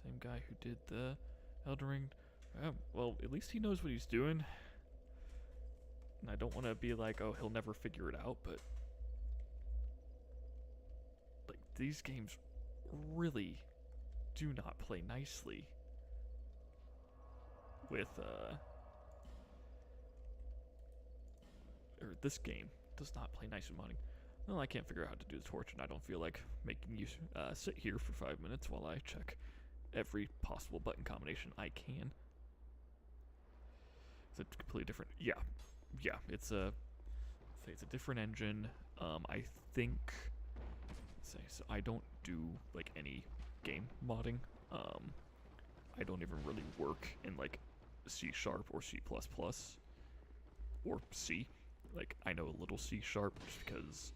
Same guy who did the Elden Ring. Well, at least he knows what he's doing. And I don't want to be like, oh, he'll never figure it out, but like, these games really do not play nicely with or this game does not play nice with modding. Well, I can't figure out how to do the torch, and I don't feel like making you sit here for 5 minutes while I check every possible button combination I can. It's a completely different, yeah, it's a different engine. I think, so I don't do like any game modding. I don't even really work in like C# or C++ or C. Like, I know a little C# just because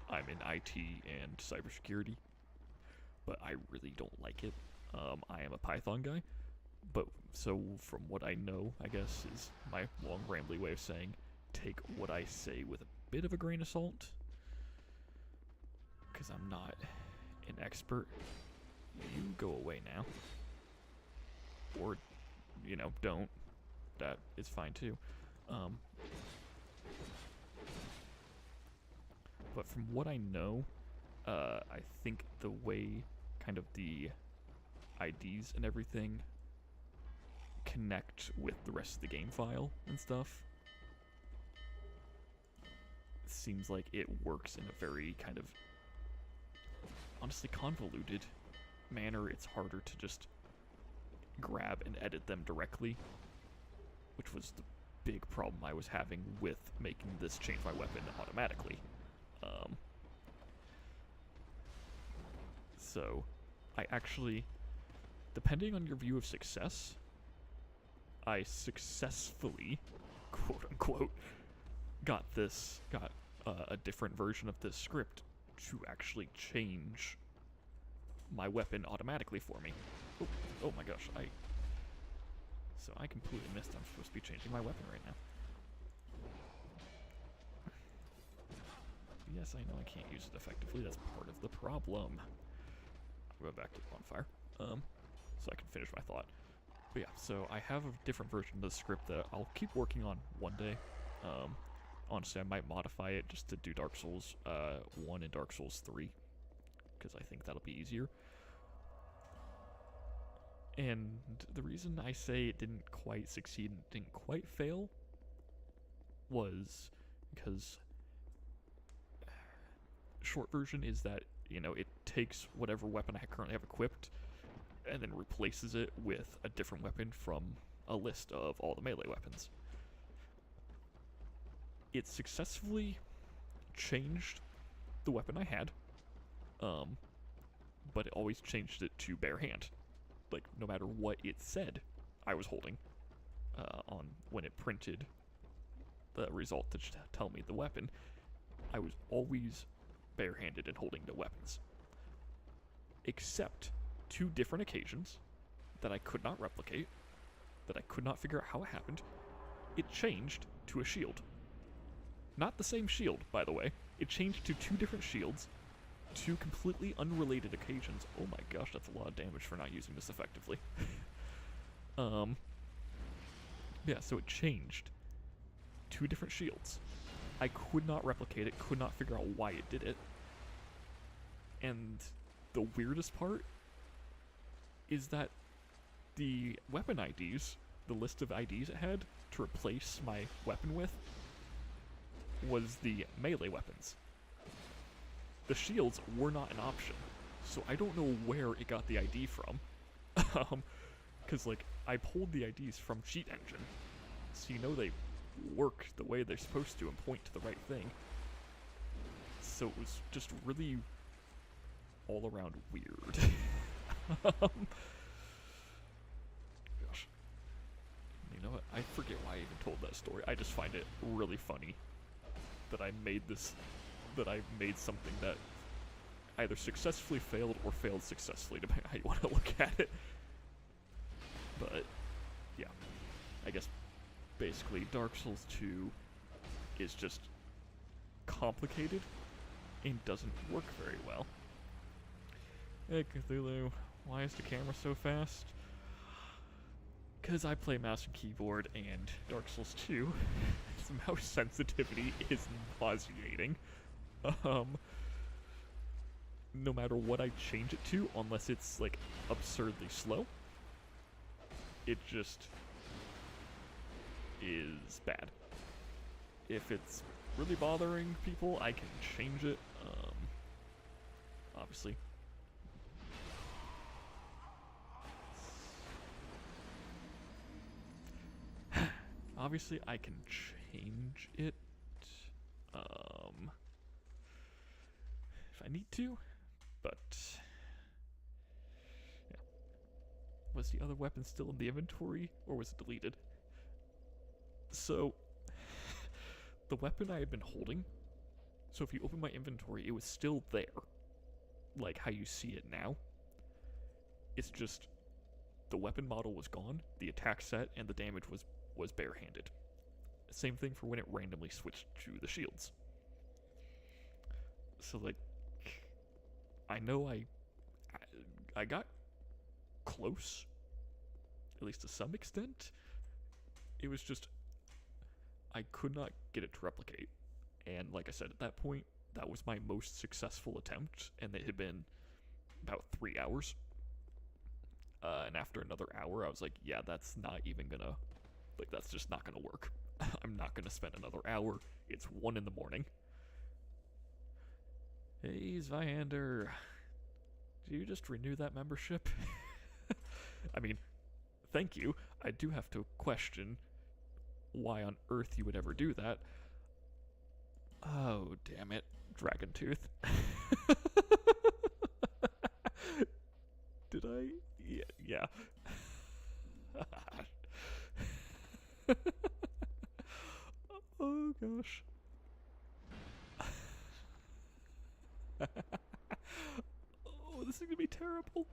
I'm in IT and cybersecurity, but I really don't like it. I am a Python guy, but so from what I know, I guess, is my long rambly way of saying, take what I say with a bit of a grain of salt, because I'm not an expert. You go away now. Or, don't. That is fine too. But from what I know, I think the way kind of the IDs and everything connect with the rest of the game file and stuff, it seems like it works in a very kind of honestly convoluted manner. It's harder to just grab and edit them directly, which was the big problem I was having with making this change my weapon automatically. So I actually, depending on your view of success, I successfully, quote unquote, got a different version of this script to actually change my weapon automatically for me. Oh my gosh, so I completely missed I'm supposed to be changing my weapon right now. Yes, I know I can't use it effectively, that's part of the problem. I'll go back to the bonfire. so I can finish my thought. But yeah, so I have a different version of the script that I'll keep working on one day. Honestly, I might modify it just to do Dark Souls 1 and Dark Souls 3, because I think that'll be easier. And the reason I say it didn't quite succeed and didn't quite fail was because short version is that, you know, it takes whatever weapon I currently have equipped and then replaces it with a different weapon from a list of all the melee weapons. It successfully changed the weapon I had, but it always changed it to bare hand. Like, no matter what it said I was holding on when it printed the result to tell me the weapon, I was always barehanded and holding no weapons. Except 2 different occasions that I could not replicate, that I could not figure out how it happened. It changed to a shield. Not the same shield, by the way. It changed to 2 different shields, 2 completely unrelated occasions. Oh my gosh, that's a lot of damage for not using this effectively. Yeah, so it changed 2 different shields. I could not replicate it, could not figure out why it did it. And the weirdest part is that the weapon IDs, the list of IDs it had to replace my weapon with, was the melee weapons. The shields were not an option, so I don't know where it got the ID from. Because, like, I pulled the IDs from Cheat Engine, so you know they work the way they're supposed to and point to the right thing. So it was just really all around weird. Gosh. You know what? I forget why I even told that story. I just find it really funny that I made something that either successfully failed or failed successfully, depending on how you want to look at it. But, yeah. I guess, basically, Dark Souls 2 is just complicated and doesn't work very well. Hey, Cthulhu, why is the camera so fast? Because I play mouse and keyboard, and Dark Souls 2, its mouse sensitivity is nauseating. No matter what I change it to, unless it's, like, absurdly slow, it just is bad. If it's really bothering people, I can change it, obviously. Obviously, I can change it, if I need to, but, yeah. Was the other weapon still in the inventory, or was it deleted? So, the weapon I had been holding, so if you open my inventory, it was still there, like how you see it now. It's just, the weapon model was gone, the attack set and the damage was barehanded. Same thing for when it randomly switched to the shields. So, like, I know I got close, at least to some extent. It was just, I could not get it to replicate. And like I said, at that point, that was my most successful attempt, and it had been about 3 hours. And after another hour, I was like, yeah, that's not even gonna, like, that's just not gonna work. I'm not gonna spend another hour. It's 1 in the morning. Hey, Zweihander, did you just renew that membership? I mean, thank you. I do have to question why on earth you would ever do that. Oh, damn it, Dragon Tooth. Did I? Yeah. Oh, gosh. Oh, this is gonna be terrible.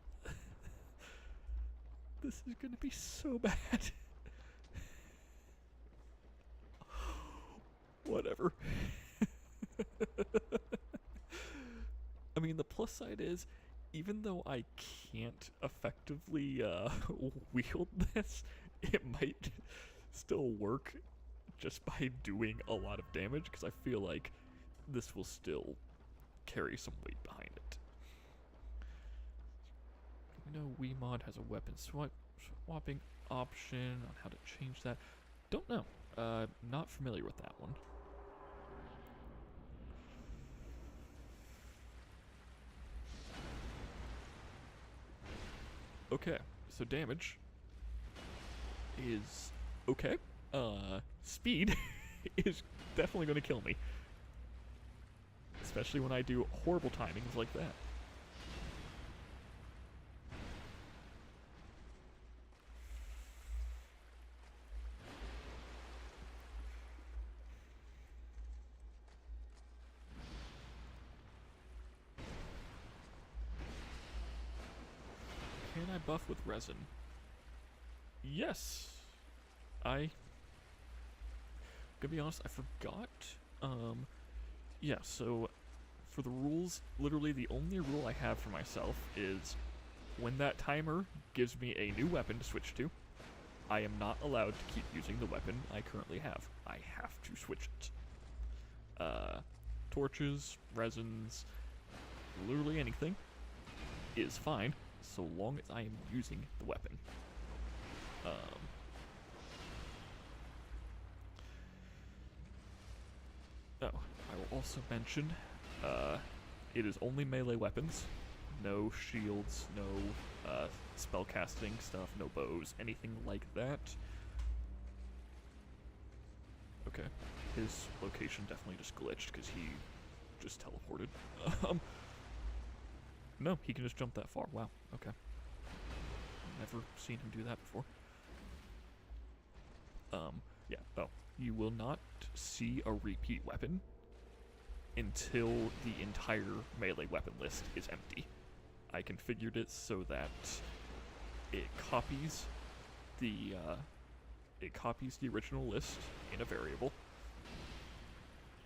This is gonna be so bad. Whatever. I mean, the plus side is, even though I can't effectively wield this, it might still work just by doing a lot of damage, because I feel like this will still carry some weight behind it. We know Wiimod has a weapon swapping option on how to change that. Don't know. Not familiar with that one. Okay, so damage is okay. Speed is definitely going to kill me. Especially when I do horrible timings like that. Can I buff with resin? Yes. Gonna be honest, I forgot. Yeah, so for the rules, literally the only rule I have for myself is when that timer gives me a new weapon to switch to, I am not allowed to keep using the weapon I currently have. I have to switch it. Torches, resins, literally anything is fine, so long as I am using the weapon. Oh, I will also mention, it is only melee weapons. No shields, no spell casting stuff, no bows, anything like that. Okay, his location definitely just glitched because he just teleported. No, he can just jump that far. Wow, okay. Never seen him do that before. Yeah, oh. You will not see a repeat weapon until the entire melee weapon list is empty. I configured it so that it copies the original list in a variable,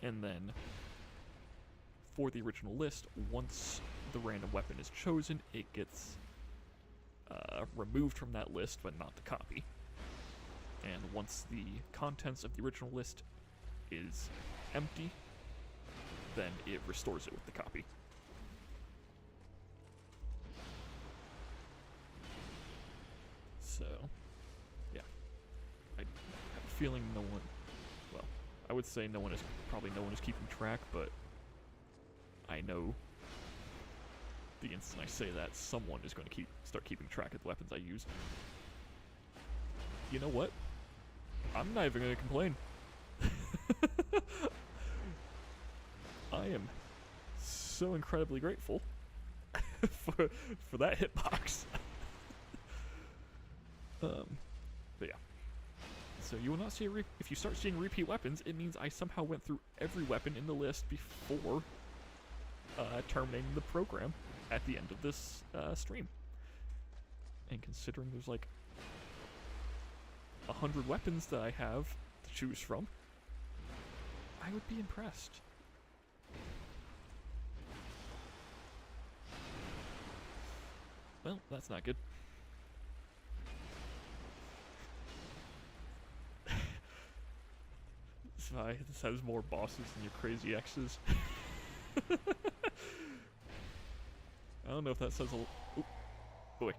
and then for the original list, once the random weapon is chosen, it gets removed from that list, but not the copy. And once the contents of the original list is empty, then it restores it with the copy. So, yeah. I have a feeling no one, well, I would say no one is keeping track, but I know the instant I say that, someone is going to start keeping track of the weapons I use. You know what? I'm not even going to complain. I am so incredibly grateful for that hitbox. But yeah. So you will not see if you start seeing repeat weapons, it means I somehow went through every weapon in the list before terminating the program at the end of this stream. And considering there's like 100 weapons that I have to choose from, I would be impressed. Well, that's not good. This has more bosses than your crazy X's. I don't know if that says a... Oh, boy.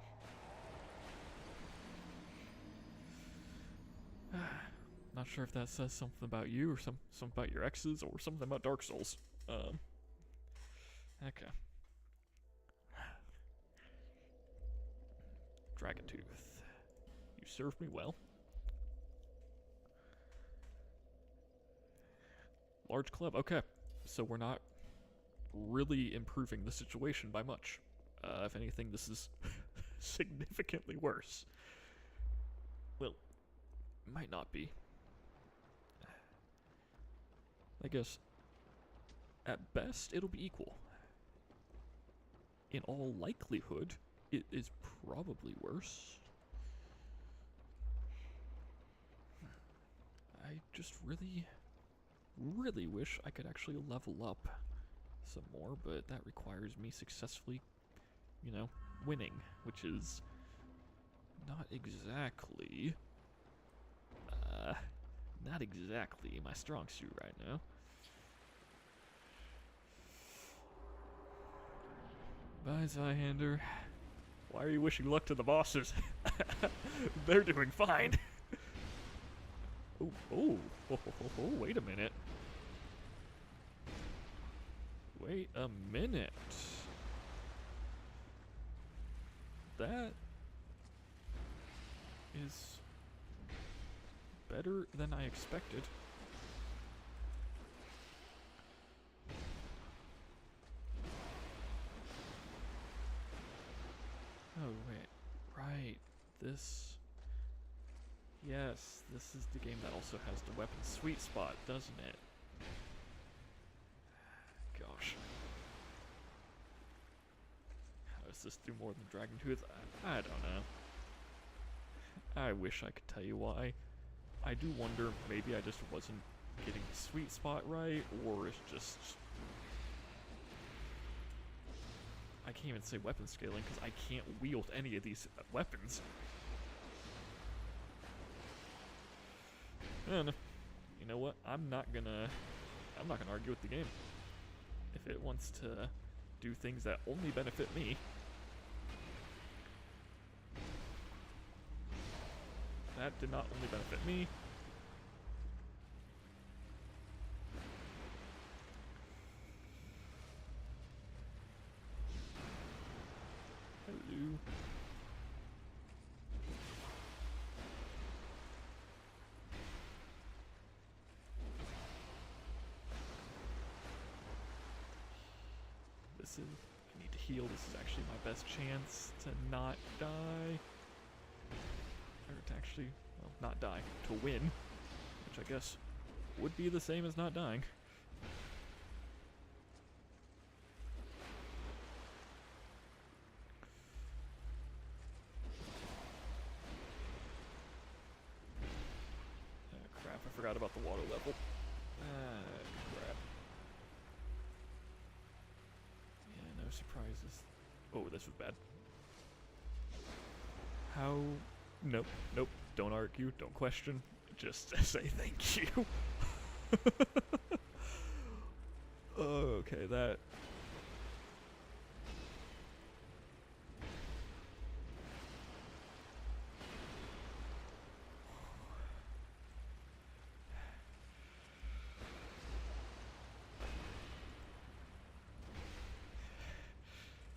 Not sure if that says something about you, or something about your exes, or something about Dark Souls. Okay. Dragon Tooth. You served me well. Large club. Okay. So we're not really improving the situation by much. If anything, this is significantly worse. Well, might not be. I guess, at best, it'll be equal. In all likelihood, it is probably worse. I just really wish I could actually level up some more, but that requires me successfully you know, winning, which is not exactly, not exactly my strong suit right now. Bye, Zweihander. Why are you wishing luck to the bosses? They're doing fine. Oh, wait a minute. Wait a minute. That is better than I expected. Oh, wait. Right. This... Yes, this is the game that also has the weapon sweet spot, doesn't it? Gosh. How does this do more than Dragon Tooth? I don't know. I wish I could tell you why. I do wonder, maybe I just wasn't getting the sweet spot right, or it's just... I can't even say weapon scaling, because I can't wield any of these weapons. And you know what? I'm not gonna argue with the game. If it wants to do things that only benefit me, that did not only benefit me. Hello. This is, I need to heal. This is actually my best chance to not die. Or to actually, well, not die, to win. Which I guess would be the same as not dying. Crap, I forgot about the water level. Crap. Yeah, no surprises. Oh, this was bad. How? Nope, nope. Don't argue, don't question. Just say thank you. Okay, that...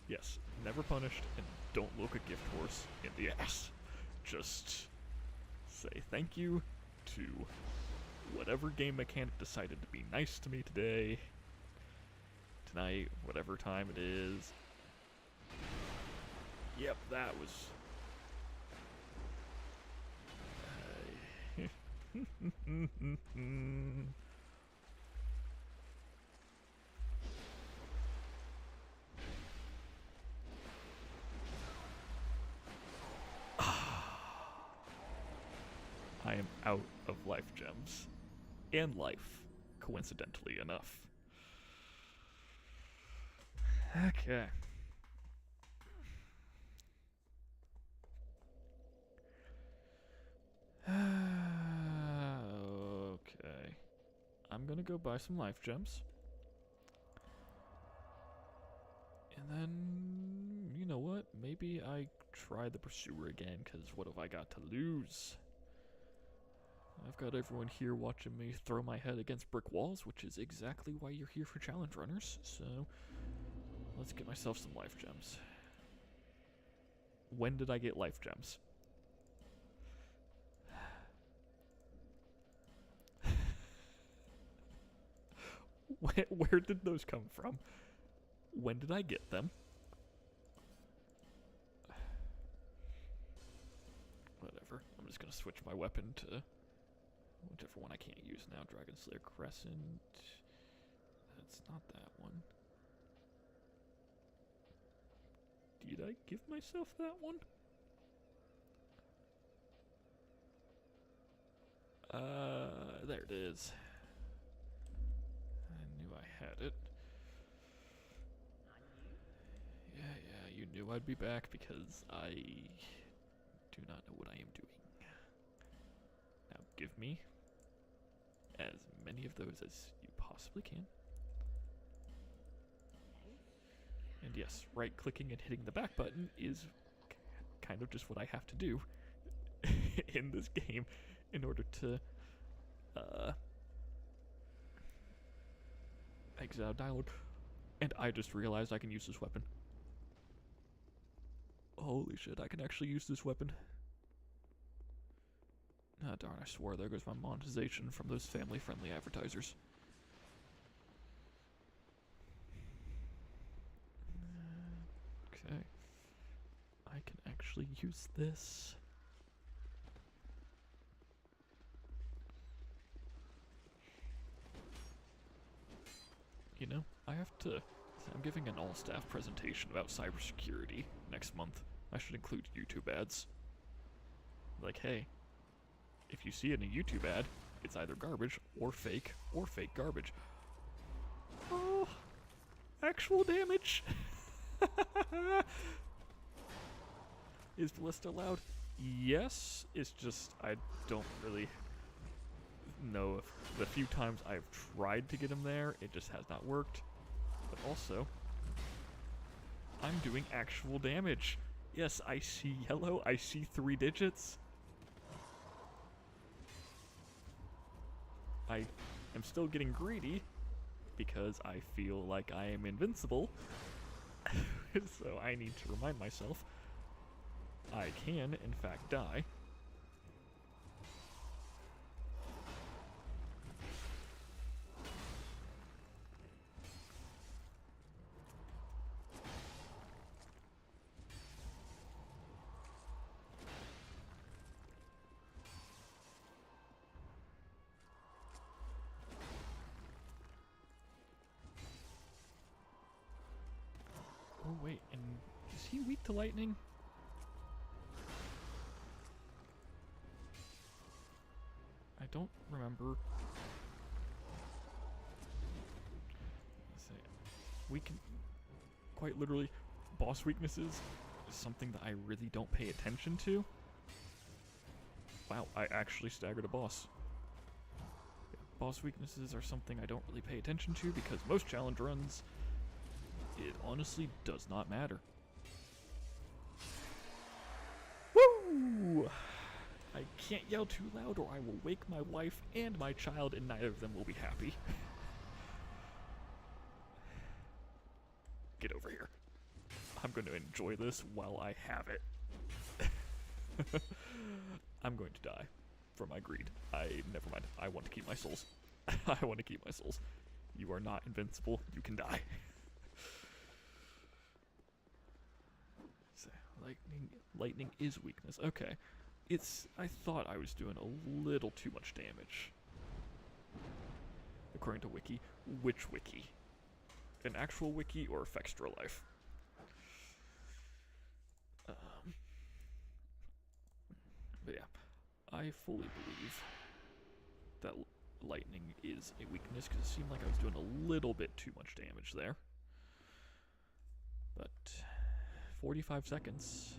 Yes, never punished, and don't look a gift horse in the ass. Just say thank you to whatever game mechanic decided to be nice to me today, tonight, whatever time it is. Yep, that was... I am out of life gems. And life, coincidentally enough. Okay. Okay. I'm gonna go buy some life gems. And then, you know what? Maybe I try the Pursuer again, because what have I got to lose? I've got everyone here watching me throw my head against brick walls, which is exactly why you're here for challenge runners, so let's get myself some life gems. When did I get life gems? Where did those come from? When did I get them? Whatever, I'm just gonna switch my weapon to whichever one I can't use now. Dragon Slayer Crescent. That's not that one. Did I give myself that one? There it is. I knew I had it. Yeah, you knew I'd be back because I do not know what I am doing. Now give me as many of those as you possibly can. And yes, right-clicking and hitting the back button is kind of just what I have to do in this game in order to exit out of dialogue. And I just realized I can use this weapon. Holy shit, I can actually use this weapon. Ah, darn, I swore there goes my monetization from those family-friendly advertisers. Okay. I can actually use this. You know, I have to... I'm giving an all-staff presentation about cybersecurity next month. I should include YouTube ads. Like, hey, if you see it in a YouTube ad, it's either garbage or fake garbage. Oh, actual damage. Is Ballista allowed? Yes, it's just I don't really know if the few times I've tried to get him there, it just has not worked. But also, I'm doing actual damage. Yes, I see yellow, I see 3 digits. I am still getting greedy because I feel like I am invincible. So I need to remind myself I can, in fact, die. Oh wait, and is he weak to lightning? I don't remember. Let's say, we can quite literally, boss weaknesses is something that I really don't pay attention to. Wow, I actually staggered a boss. Yeah, boss weaknesses are something I don't really pay attention to because most challenge runs, it honestly does not matter. Woo! I can't yell too loud or I will wake my wife and my child and neither of them will be happy. Get over here. I'm going to enjoy this while I have it. I'm going to die for my greed. Never mind. I want to keep my souls. I want to keep my souls. You are not invincible. You can die. So, lightning is weakness. Okay. I thought I was doing a little too much damage. According to Wiki. Which Wiki? An actual Wiki or Fextra Life? But yeah, I fully believe that lightning is a weakness because it seemed like I was doing a little bit too much damage there. But 45 seconds.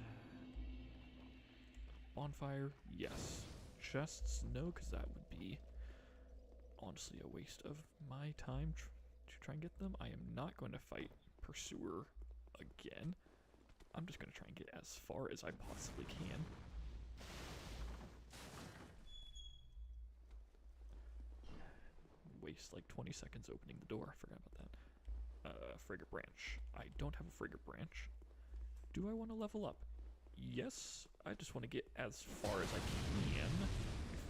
Bonfire, yes. Chests, no, because that would be honestly a waste of my time to try and get them. I am not going to fight Pursuer again. I'm just going to try and get as far as I possibly can. Waste like 20 seconds opening the door. I forgot about that. Frigate Branch. I don't have a Frigate Branch. Do I want to level up? Yes. I just want to get as far as I can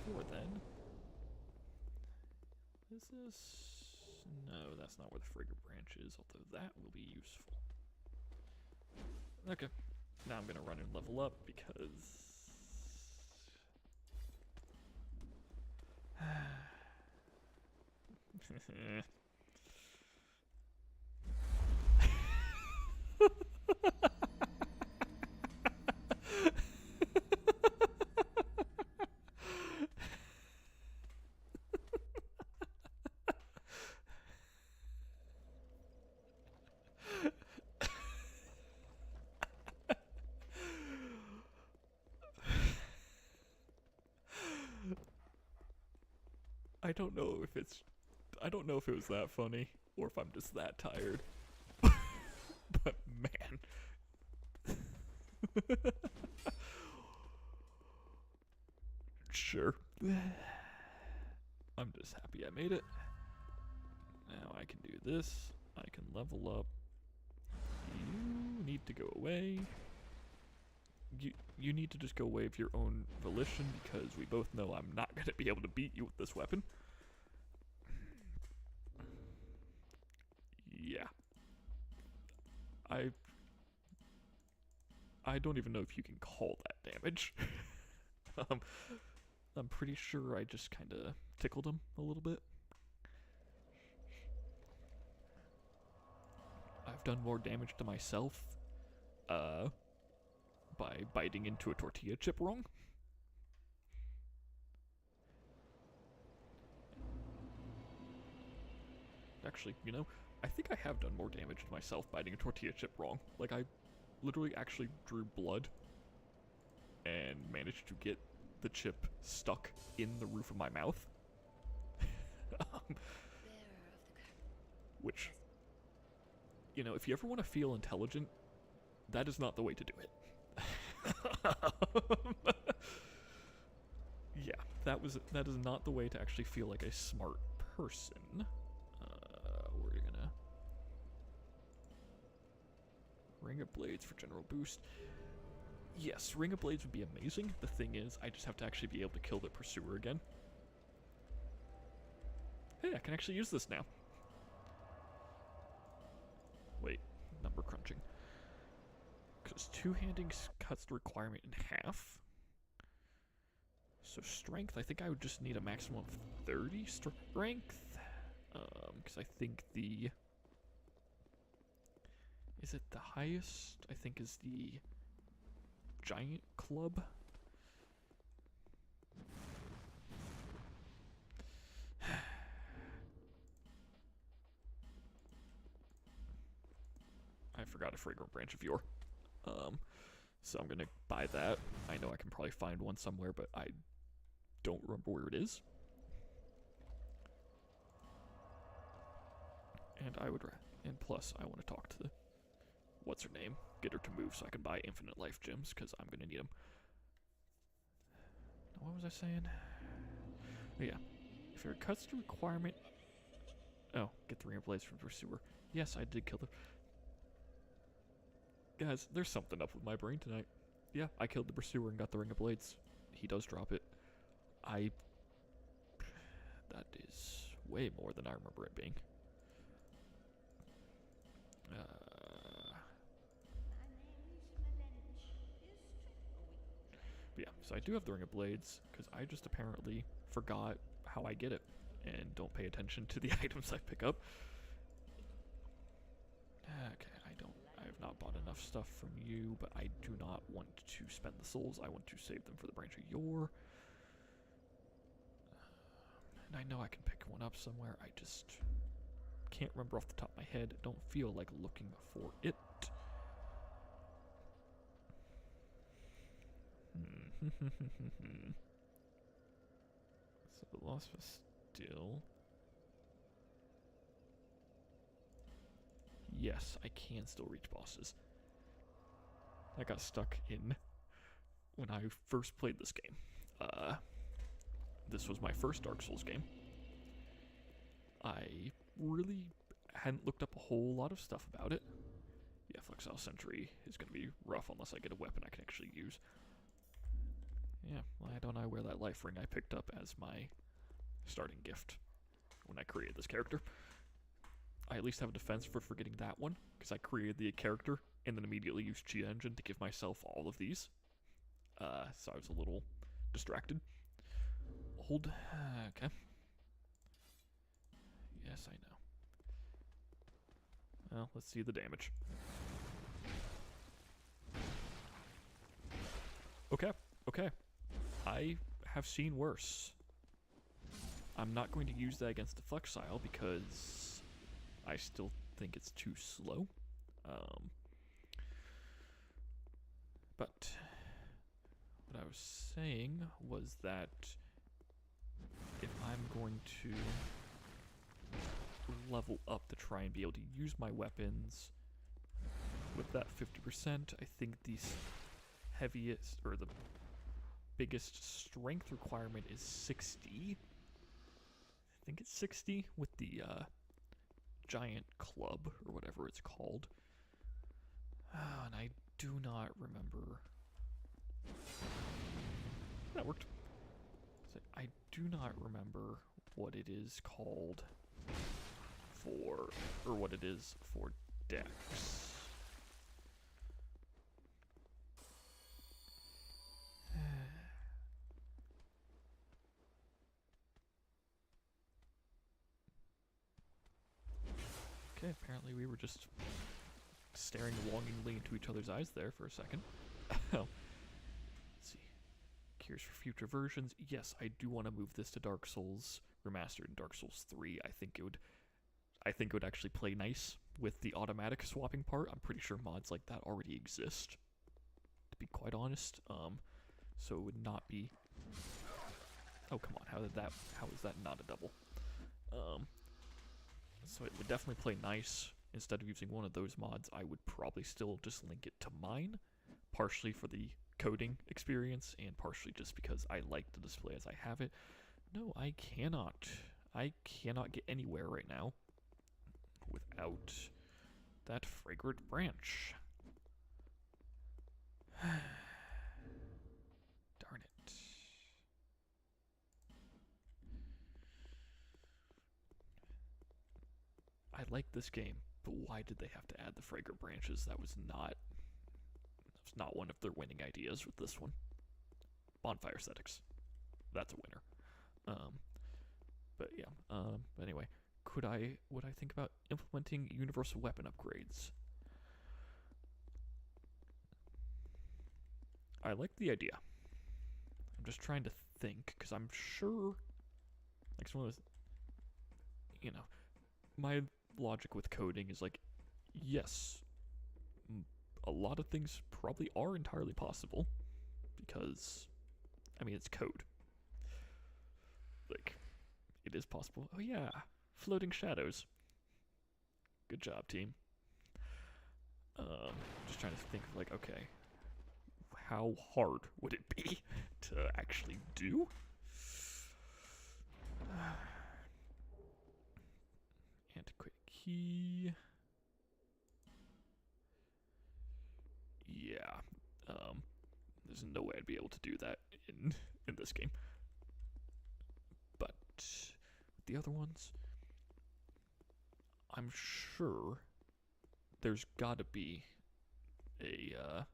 before then. Is this... No, that's not where the Frigate Branch is, although that will be useful. Okay. Now I'm going to run and level up because... I don't know if it was that funny or if I'm just that tired. But man. Sure. I'm just happy I made it. Now I can do this. I can level up. You need to go away. You need to just go away of your own volition because we both know I'm not going to be able to beat you with this weapon. Yeah. I don't even know if you can call that damage. I'm pretty sure I just kind of tickled him a little bit. I've done more damage to myself by biting into a tortilla chip wrong. Actually, you know, I think I have done more damage to myself biting a tortilla chip wrong. Like, I literally actually drew blood and managed to get the chip stuck in the roof of my mouth. Which, you know, if you ever want to feel intelligent, that is not the way to do it. Yeah, that is not the way to actually feel like a smart person. We're gonna Ring of Blades for general boost. Yes, Ring of Blades would be amazing. The thing is, I just have to actually be able to kill the Pursuer again. Hey, I can actually use this now. Wait, number crunching. Because two-handing cuts the requirement in half. So strength, I think I would just need a maximum of 30 strength. Because I think the... Is it the highest? I think is the giant club. I forgot a fragrant branch of yore. So I'm gonna buy that. I know I can probably find one somewhere, but I don't remember where it is. And and plus I want to talk to what's her name, get her to move so I can buy infinite life gems because I'm gonna need them. Now, what was I saying? Oh, yeah, if it cuts the requirement. Oh, get the Ring of Blades from the Pursuer. Yes, I did kill the. Guys, there's something up with my brain tonight. Yeah, I killed the Pursuer and got the Ring of Blades. He does drop it. That is way more than I remember it being. Yeah, so I do have the Ring of Blades, because I just apparently forgot how I get it, and don't pay attention to the items I pick up. Okay, I have not bought enough stuff from you, but I do not want to spend the souls. I want to save them for the branch of yore. And I know I can pick one up somewhere. I just can't remember off the top of my head. Don't feel like looking for it. So the loss was still. Yes, I can still reach bosses. I got stuck in when I first played this game. This was my first Dark Souls game. I really hadn't looked up a whole lot of stuff about it. Yeah, Flexile Sentry is going to be rough unless I get a weapon I can actually use. Yeah, why don't I wear that life ring I picked up as my starting gift when I created this character? I at least have a defense for forgetting that one, because I created the character and then immediately used Cheetah Engine to give myself all of these. So I was a little distracted. Hold. Okay. Yes, I know. Well, let's see the damage. Okay, okay. I have seen worse. I'm not going to use that against the Flexile because I still think it's too slow. But what I was saying was that if I'm going to level up to try and be able to use my weapons. With that 50%, I think the heaviest, or the biggest strength requirement is 60. I think it's 60 with the giant club, or whatever it's called. And I do not remember. That worked. So I do not remember what it is called for, or what it is for Dex. Okay, apparently we were just staring longingly into each other's eyes there for a second. Let's see. Cures for future versions. Yes, I do want to move this to Dark Souls Remastered and Dark Souls 3. I think it would actually play nice with the automatic swapping part. I'm pretty sure mods like that already exist, to be quite honest. So it would not be. Oh, come on, how is that not a double? So it would definitely play nice. Instead of using one of those mods, I would probably still just link it to mine, partially for the coding experience, and partially just because I like the display as I have it. No, I cannot get anywhere right now without that fragrant branch. Darn it. I like this game, but why did they have to add the fragrant branches? That was not one of their winning ideas with this one. Bonfire aesthetics. That's a winner. But yeah. But anyway, would I think about implementing universal weapon upgrades? I like the idea. I'm just trying to think, because I'm sure, like, some of those, my logic with coding is like, yes, a lot of things probably are entirely possible, because, I mean, it's code. Like, it is possible. Oh yeah, floating shadows. Good job, team. Just trying to think of, like, okay, how hard would it be to actually do? Antiquated key. Yeah. There's no way I'd be able to do that in this game. But with the other ones, I'm sure there's gotta be a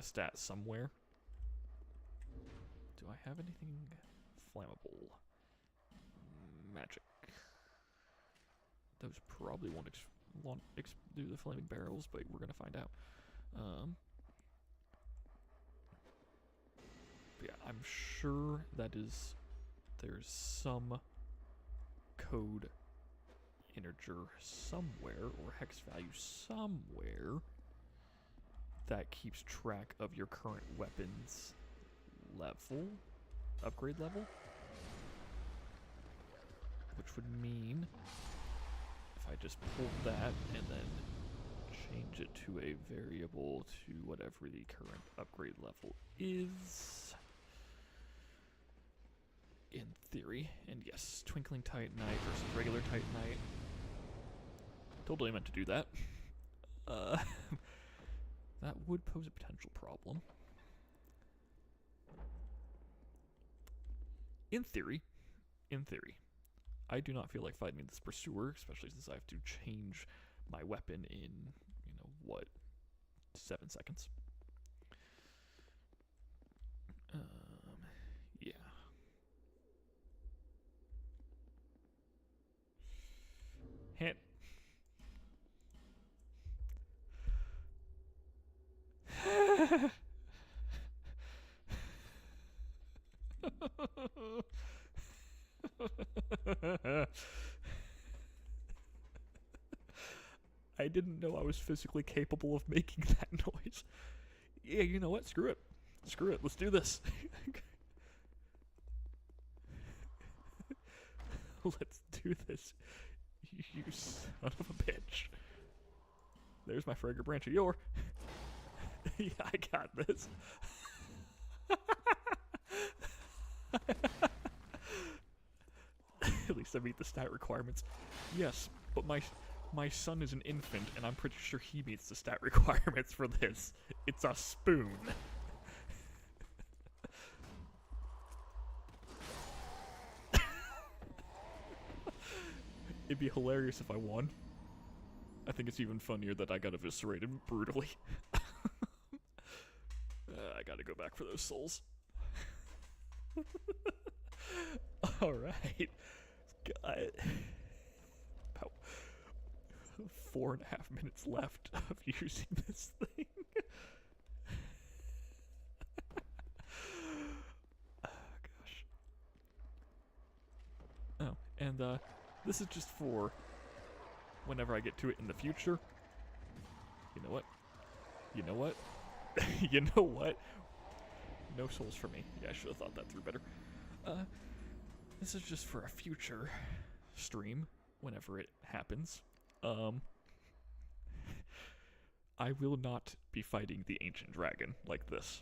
stat somewhere. Do I have anything flammable? Magic. Those probably won't do the flaming barrels, but we're gonna find out. But yeah, I'm sure there's some code integer somewhere, or hex value somewhere, that keeps track of your current weapon's upgrade level, which would mean if I just pull that and then change it to a variable to whatever the current upgrade level is, in theory, and yes, Twinkling Titanite versus regular Titanite, totally meant to do that. That would pose a potential problem. In theory, I do not feel like fighting this pursuer, especially since I have to change my weapon in, 7 seconds? Yeah. Hit. I didn't know I was physically capable of making that noise. Yeah, you know what? Screw it. Let's do this. Let's do this. You son of a bitch. There's my Frager branch of yore. Yeah, I got this. At least I meet the stat requirements. Yes, but my son is an infant, and I'm pretty sure he meets the stat requirements for this. It's a spoon. It'd be hilarious if I won. I think it's even funnier that I got eviscerated brutally. I gotta go back for those souls. Alright. Got about 4.5 minutes left of using this thing. Oh, gosh. Oh, and this is just for whenever I get to it in the future. You know what? You know what? You know what? No souls for me. Yeah, I should have thought that through better. This is just for a future stream, whenever it happens. I will not be fighting the ancient dragon like this.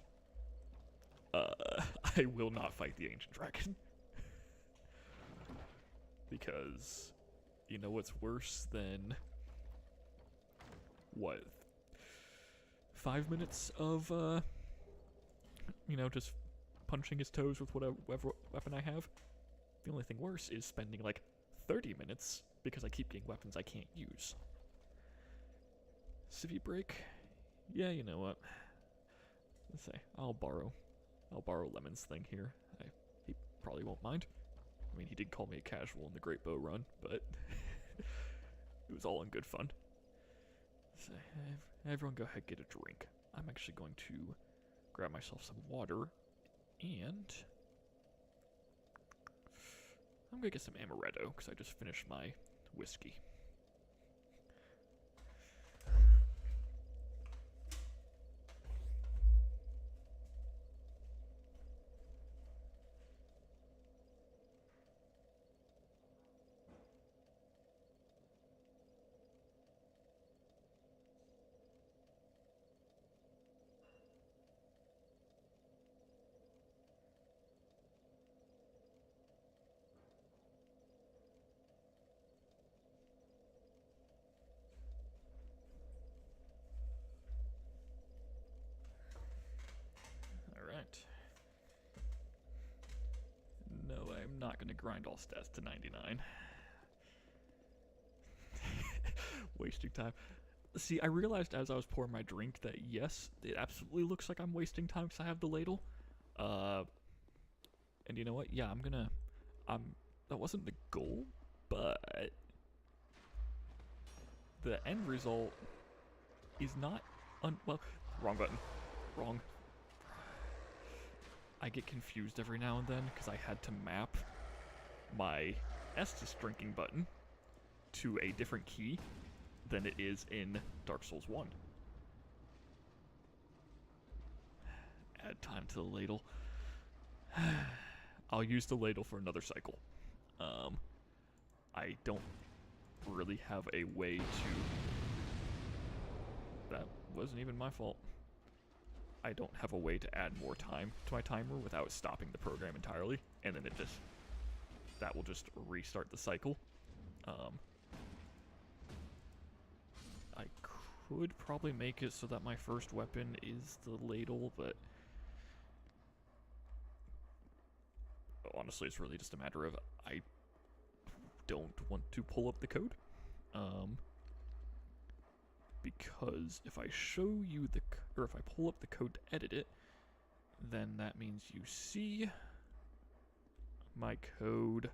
I will not fight the ancient dragon. Because, you know what's worse than, what, 5 minutes of, just punching his toes with whatever weapon I have? The only thing worse is spending like 30 minutes because I keep getting weapons I can't use. Civvy break? Yeah, you know what? Let's say I'll borrow Lemon's thing here. He probably won't mind. I mean, he did call me a casual in the Great Bow Run, but it was all in good fun. So, everyone go ahead, get a drink. I'm actually going to grab myself some water, and I'm gonna get some amaretto, because I just finished my whiskey. No, I'm not going to grind all stats to 99. Wasting time. See, I realized as I was pouring my drink that yes, it absolutely looks like I'm wasting time because I have the ladle. And you know what? Yeah, that wasn't the goal, but the end result is not well, wrong button. Wrong. I get confused every now and then because I had to map my Estus drinking button to a different key than it is in Dark Souls 1. Add time to the ladle. I'll use the ladle for another cycle. I don't really have a way to... That wasn't even my fault. I don't have a way to add more time to my timer without stopping the program entirely, and then that will just restart the cycle. I could probably make it so that my first weapon is the ladle, but honestly, it's really just a matter of I don't want to pull up the code. Because if I show you or if I pull up the code to edit it, then that means you see my code,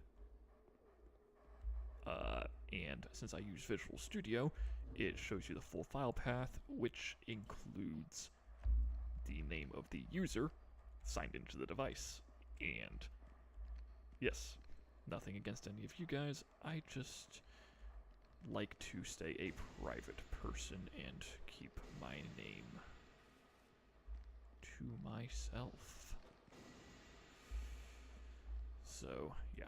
and since I use Visual Studio, it shows you the full file path, which includes the name of the user signed into the device. And yes, nothing against any of you guys, I just like to stay a private person and keep my name to myself. So, yeah.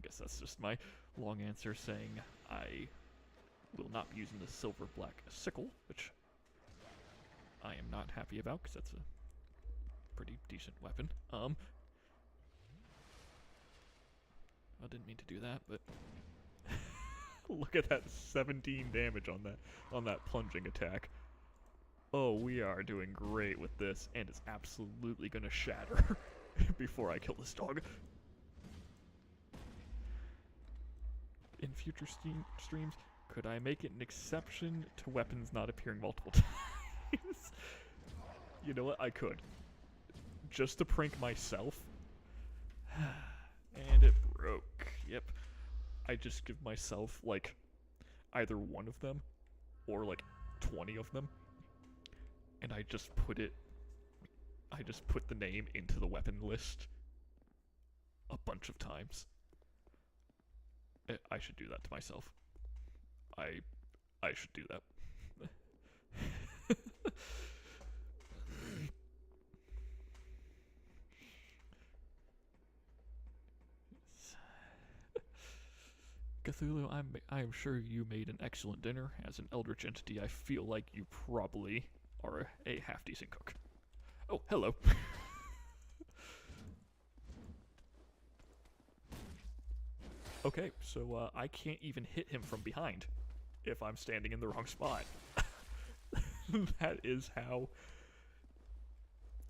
guess that's just my long answer saying I will not be using the silver black sickle, which I am not happy about because that's a pretty decent weapon. I didn't mean to do that, but look at that 17 damage on that plunging attack. Oh, we are doing great with this, and it's absolutely gonna shatter before I kill this dog. In future streams, could I make it an exception to weapons not appearing multiple times? You know what? I could. Just to prank myself. And it broke. Yep. I just give myself, like, either one of them or, like, 20 of them. And I just put the name into the weapon list a bunch of times. I should do that to myself. I should do that. Cthulhu, I am sure you made an excellent dinner. As an eldritch entity, I feel like you probably are a half-decent cook. Oh, hello. Okay, so I can't even hit him from behind if I'm standing in the wrong spot. That is how...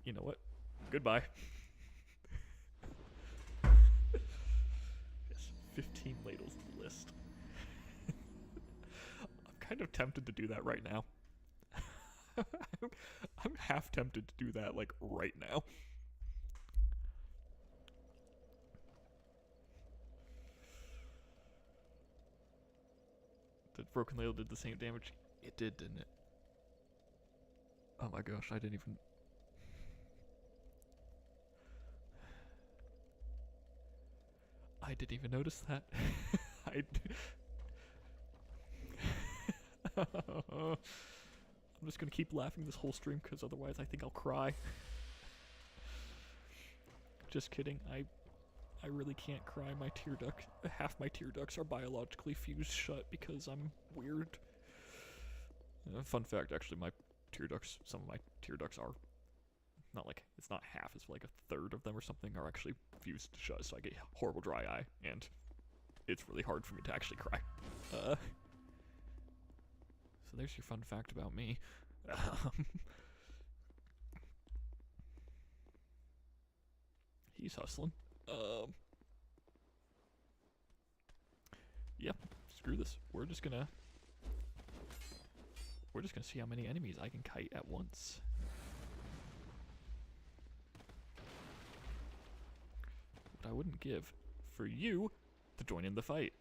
You know what? Goodbye. Yes, 15 ladles in the list. I'm kind of tempted to do that right now. I'm half tempted to do that, like, right now. Did Broken Ladle did the same damage? It did, didn't it? Oh my gosh, I didn't even... I didn't even notice that. I'm just gonna keep laughing this whole stream because otherwise I think I'll cry. Just kidding. I really can't cry. My tear duct, half my tear ducts are biologically fused shut because I'm weird. Fun fact, actually, some of my tear ducts are not like, it's not half, it's like a third of them or something are actually fused shut, so I get horrible dry eye, and it's really hard for me to actually cry. So there's your fun fact about me. He's hustling. Yep, screw this. We're just gonna see how many enemies I can kite at once. What I wouldn't give for you to join in the fight.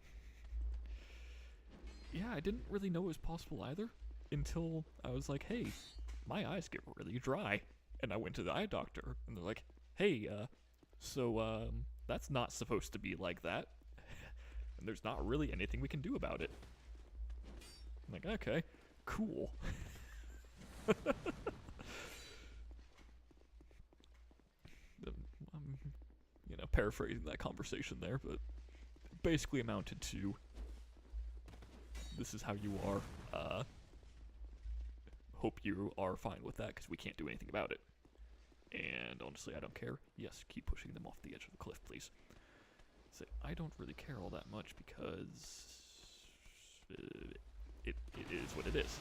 Yeah, I didn't really know it was possible either until I was like, hey, my eyes get really dry. And I went to the eye doctor, and they're like, hey, so that's not supposed to be like that. And there's not really anything we can do about it. I'm like, okay, cool. I'm, paraphrasing that conversation there, but it basically amounted to, this is how you are. Hope you are fine with that, because we can't do anything about it. And honestly, I don't care. Yes, keep pushing them off the edge of the cliff, please. So I don't really care all that much, because it is what it is.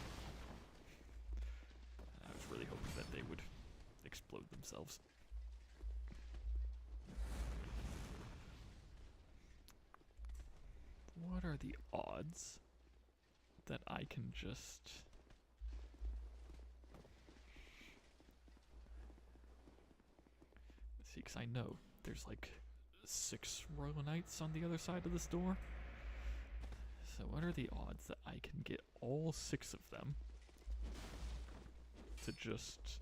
I was really hoping that they would explode themselves. What are the odds that I can just... See, because I know there's like 6 Royal Knights on the other side of this door. So what are the odds that I can get all 6 of them to just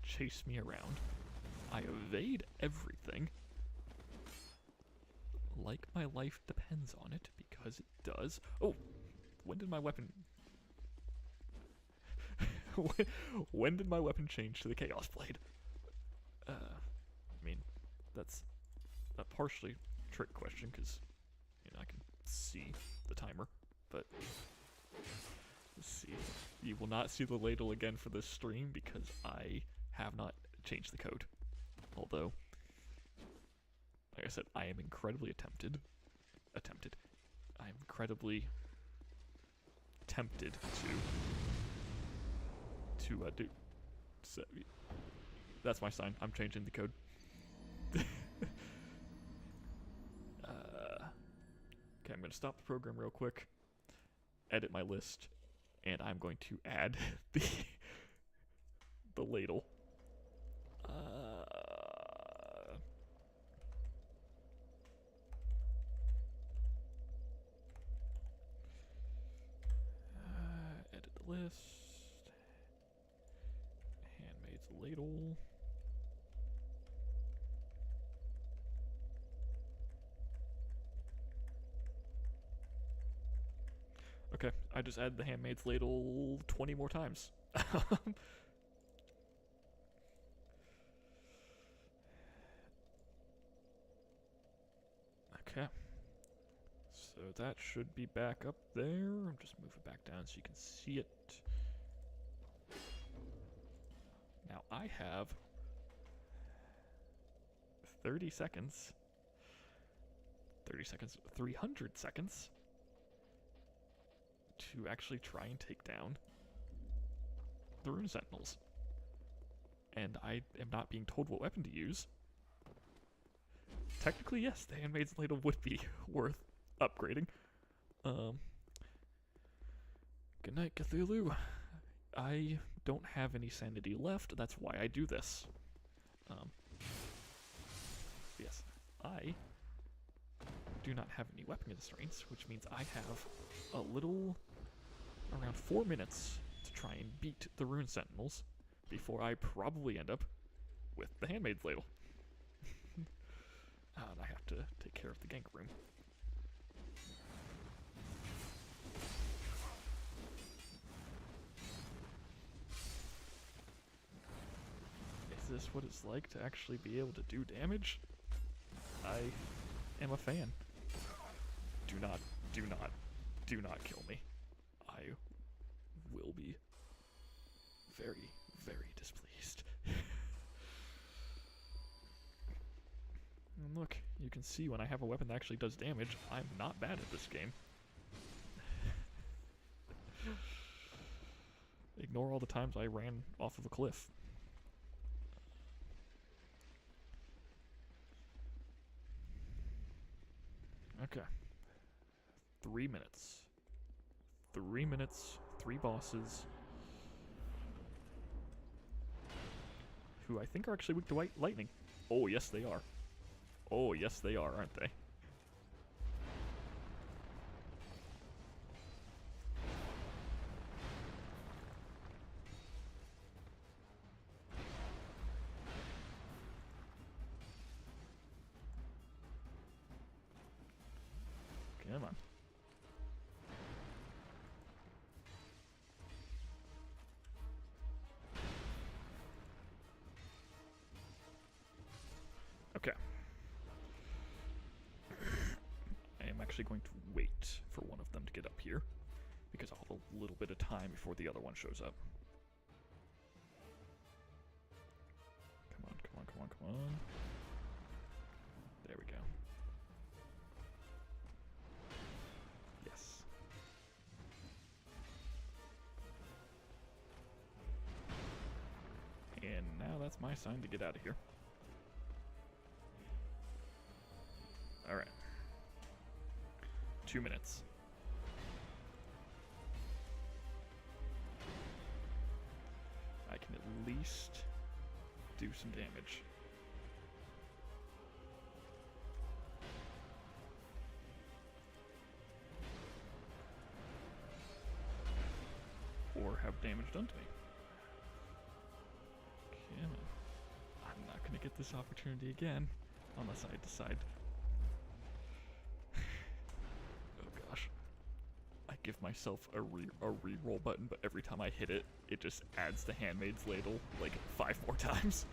chase me around? I evade everything. Like my life depends on it, because it does. Oh, when did my weapon... when did my weapon change to the Chaos Blade? I mean, that partially trick question because I can see the timer, but let's see. You will not see the ladle again for this stream because I have not changed the code. Although, like I said, I am incredibly I am incredibly tempted to do. So, that's my sign. I'm changing the code. Okay, I'm going to stop the program real quick, edit my list, and I'm going to add the ladle. Edit the list. Handmaid's ladle. Okay, I just added the Handmaid's ladle 20 more times. Okay. So that should be back up there. I'll just move it back down so you can see it. Now I have 30 seconds. 300 seconds to actually try and take down the Rune Sentinels. And I am not being told what weapon to use. Technically, yes, the Handmaid's ladle would be worth upgrading. Good night, Cthulhu. I don't have any sanity left, that's why I do this. Yes, I do not have any weapon constraints, which means I have a little, around 4 minutes to try and beat the Rune Sentinels before I probably end up with the Handmaid's ladle. And I have to take care of the gank room. Is this what it's like to actually be able to do damage? I am a fan. Do not kill me. I will be very, very displeased. And look, you can see when I have a weapon that actually does damage, I'm not bad at this game. Ignore all the times I ran off of a cliff. Okay. 3 minutes. 3 minutes, 3 bosses. Who I think are actually weak to lightning. Oh, yes they are. Oh, yes they are, aren't they? Come on. Okay. I am actually going to wait for one of them to get up here, because I'll have a little bit of time before the other one shows up. Come on, come on, come on, come on. There we go. Yes. And now that's my sign to get out of here. Alright. 2 minutes. I can at least do some damage. Or have damage done to me. Come on. I'm not gonna get this opportunity again, unless I decide. Oh gosh. I give myself a reroll button, but every time I hit it, it just adds the Handmaid's ladle like 5 more times.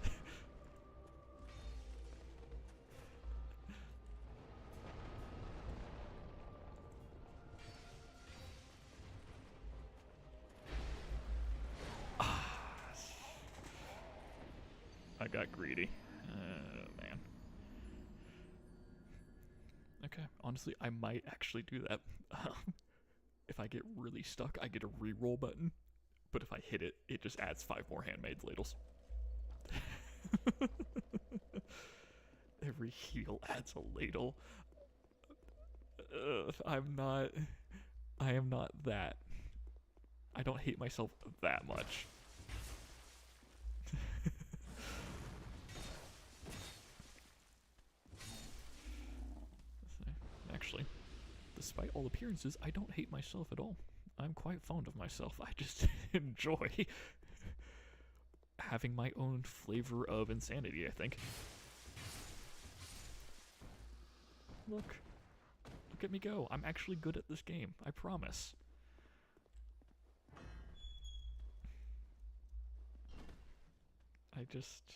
got greedy. Oh, man. Okay, honestly, I might actually do that. If I get really stuck, I get a reroll button. But if I hit it, it just adds 5 more handmade ladles. Every heal adds a ladle. I am not that. I don't hate myself that much. Actually, despite all appearances, I don't hate myself at all. I'm quite fond of myself. I just enjoy having my own flavor of insanity, I think. Look at me go. I'm actually good at this game, I promise. I just...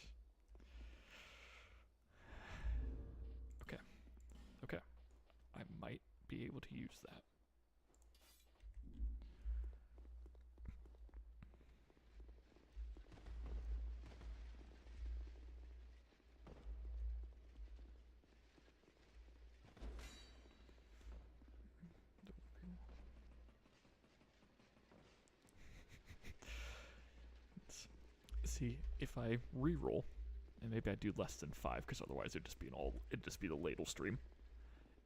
Okay. I might be able to use that. See, if I reroll, and maybe I do less than 5, because otherwise it'd just be the ladle stream.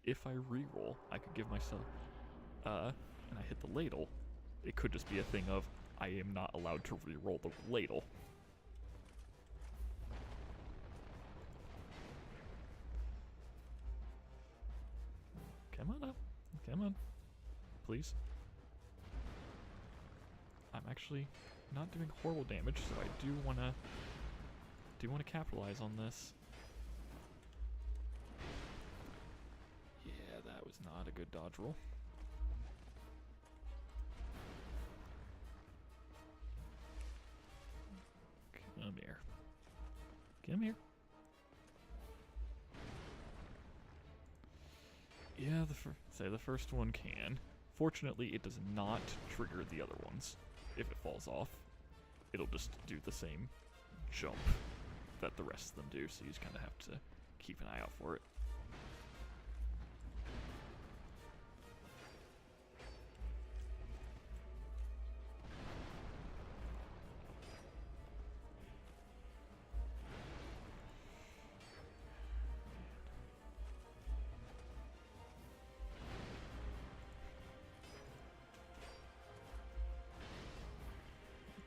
If I reroll, I could give myself, and I hit the ladle, it could just be a thing of, I am not allowed to reroll the ladle. Come on up. Come on. Please. I'm actually not doing horrible damage, so I do wanna capitalize on this. Yeah, that was not a good dodge roll. Come here. Come here. Yeah, the first one can. Fortunately, it does not trigger the other ones. If it falls off, it'll just do the same jump that the rest of them do, so you just kind of have to keep an eye out for it.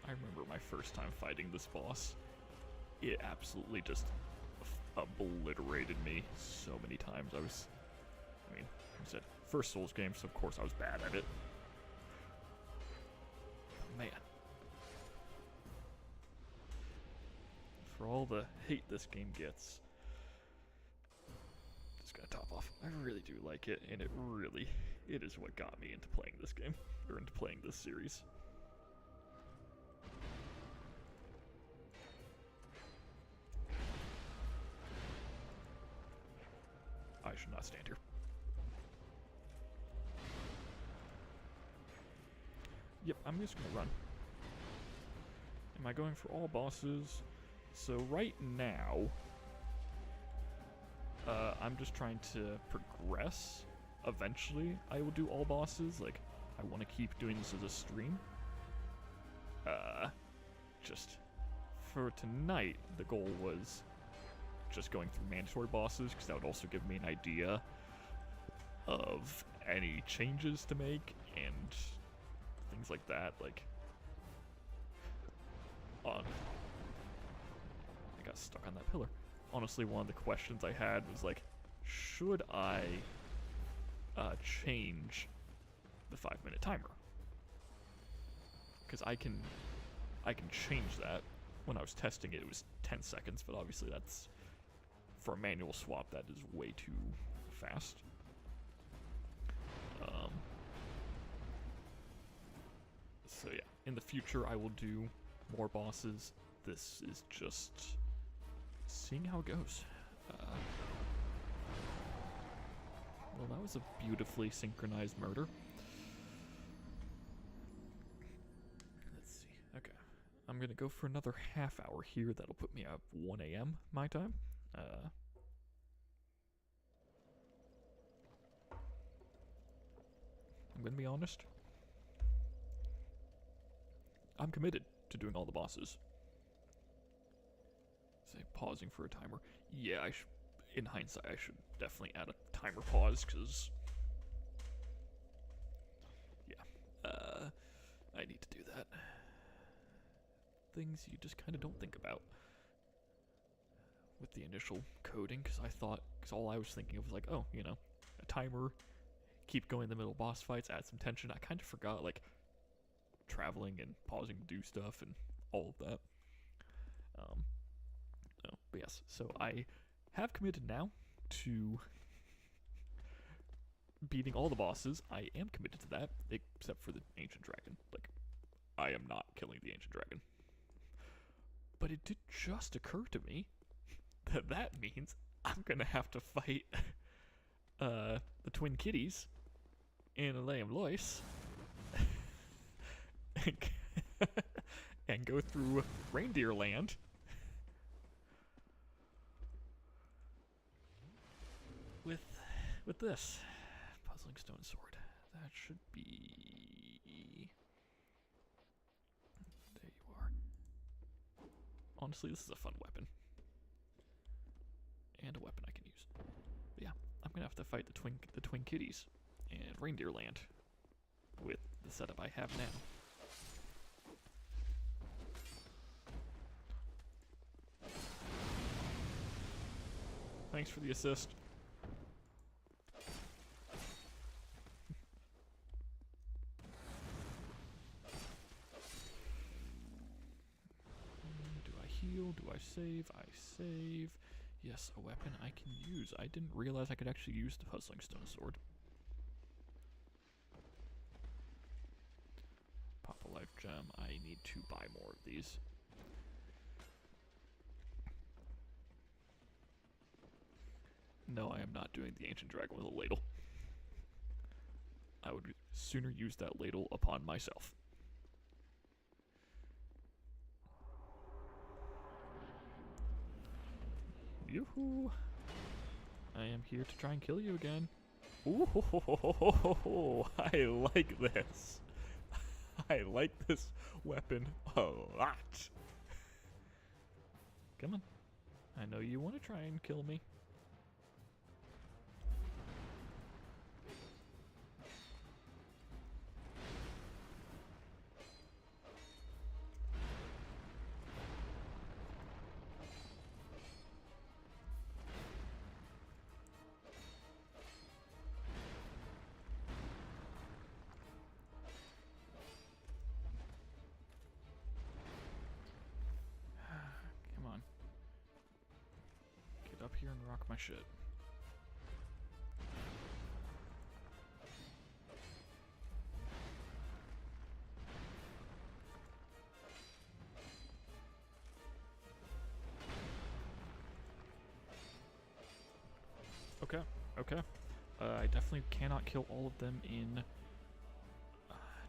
I remember my first time fighting this boss. It absolutely just obliterated me so many times. I mean, like I said, first Souls game, so of course I was bad at it. Man. For all the hate this game gets, just gotta top off. I really do like it, and it is what got me into playing this game, or into playing this series. I should not stand here. Yep, I'm just gonna run. Am I going for all bosses? So right now, I'm just trying to progress. Eventually, I will do all bosses. Like, I want to keep doing this as a stream. Just for tonight, the goal was just going through mandatory bosses, because that would also give me an idea of any changes to make and things like that. Like, I got stuck on that pillar. Honestly, one of the questions I had was like, should I change the 5-minute timer? Because I can change that. When I was testing it, it was 10 seconds, but obviously that's, for a manual swap, that is way too fast. So yeah, in the future I will do more bosses. This is just seeing how it goes. Well, that was a beautifully synchronized murder. Let's see. Okay. I'm gonna go for another half hour here. That'll put me at 1 a.m. my time. I'm gonna be honest. I'm committed to doing all the bosses. Say pausing for a timer. Yeah, in hindsight, I should definitely add a timer pause, because I need to do that. Things you just kind of don't think about with the initial coding, because all I was thinking of was like, oh, you know, a timer, keep going in the middle of boss fights, add some tension. I kind of forgot, like, traveling and pausing to do stuff and all of that. No, but yes, so I have committed now to beating all the bosses. I am committed to that, except for the Ancient Dragon. Like, I am not killing the Ancient Dragon. But it did just occur to me that that means I'm gonna have to fight the Twin Kitties in Aleum Lois and go through Reindeer Land. With this puzzling stone sword. That should be... There you are. Honestly, this is a fun weapon. And a weapon I can use. But yeah, I'm gonna have to fight the Twin Kitties in Reindeer Land with the setup I have now. Thanks for the assist. Do I heal? Do I save? I save. Yes, a weapon I can use. I didn't realize I could actually use the Puzzling Stone Sword. Pop a life gem. I need to buy more of these. No, I am not doing the Ancient Dragon with a ladle. I would sooner use that ladle upon myself. Yoo-hoo! I am here to try and kill you again. Ooh, ho, ho, ho, ho, ho, ho. I like this. I like this weapon a lot. Come on. I know you want to try and kill me. Up here and rock my shit. Okay. I definitely cannot kill all of them in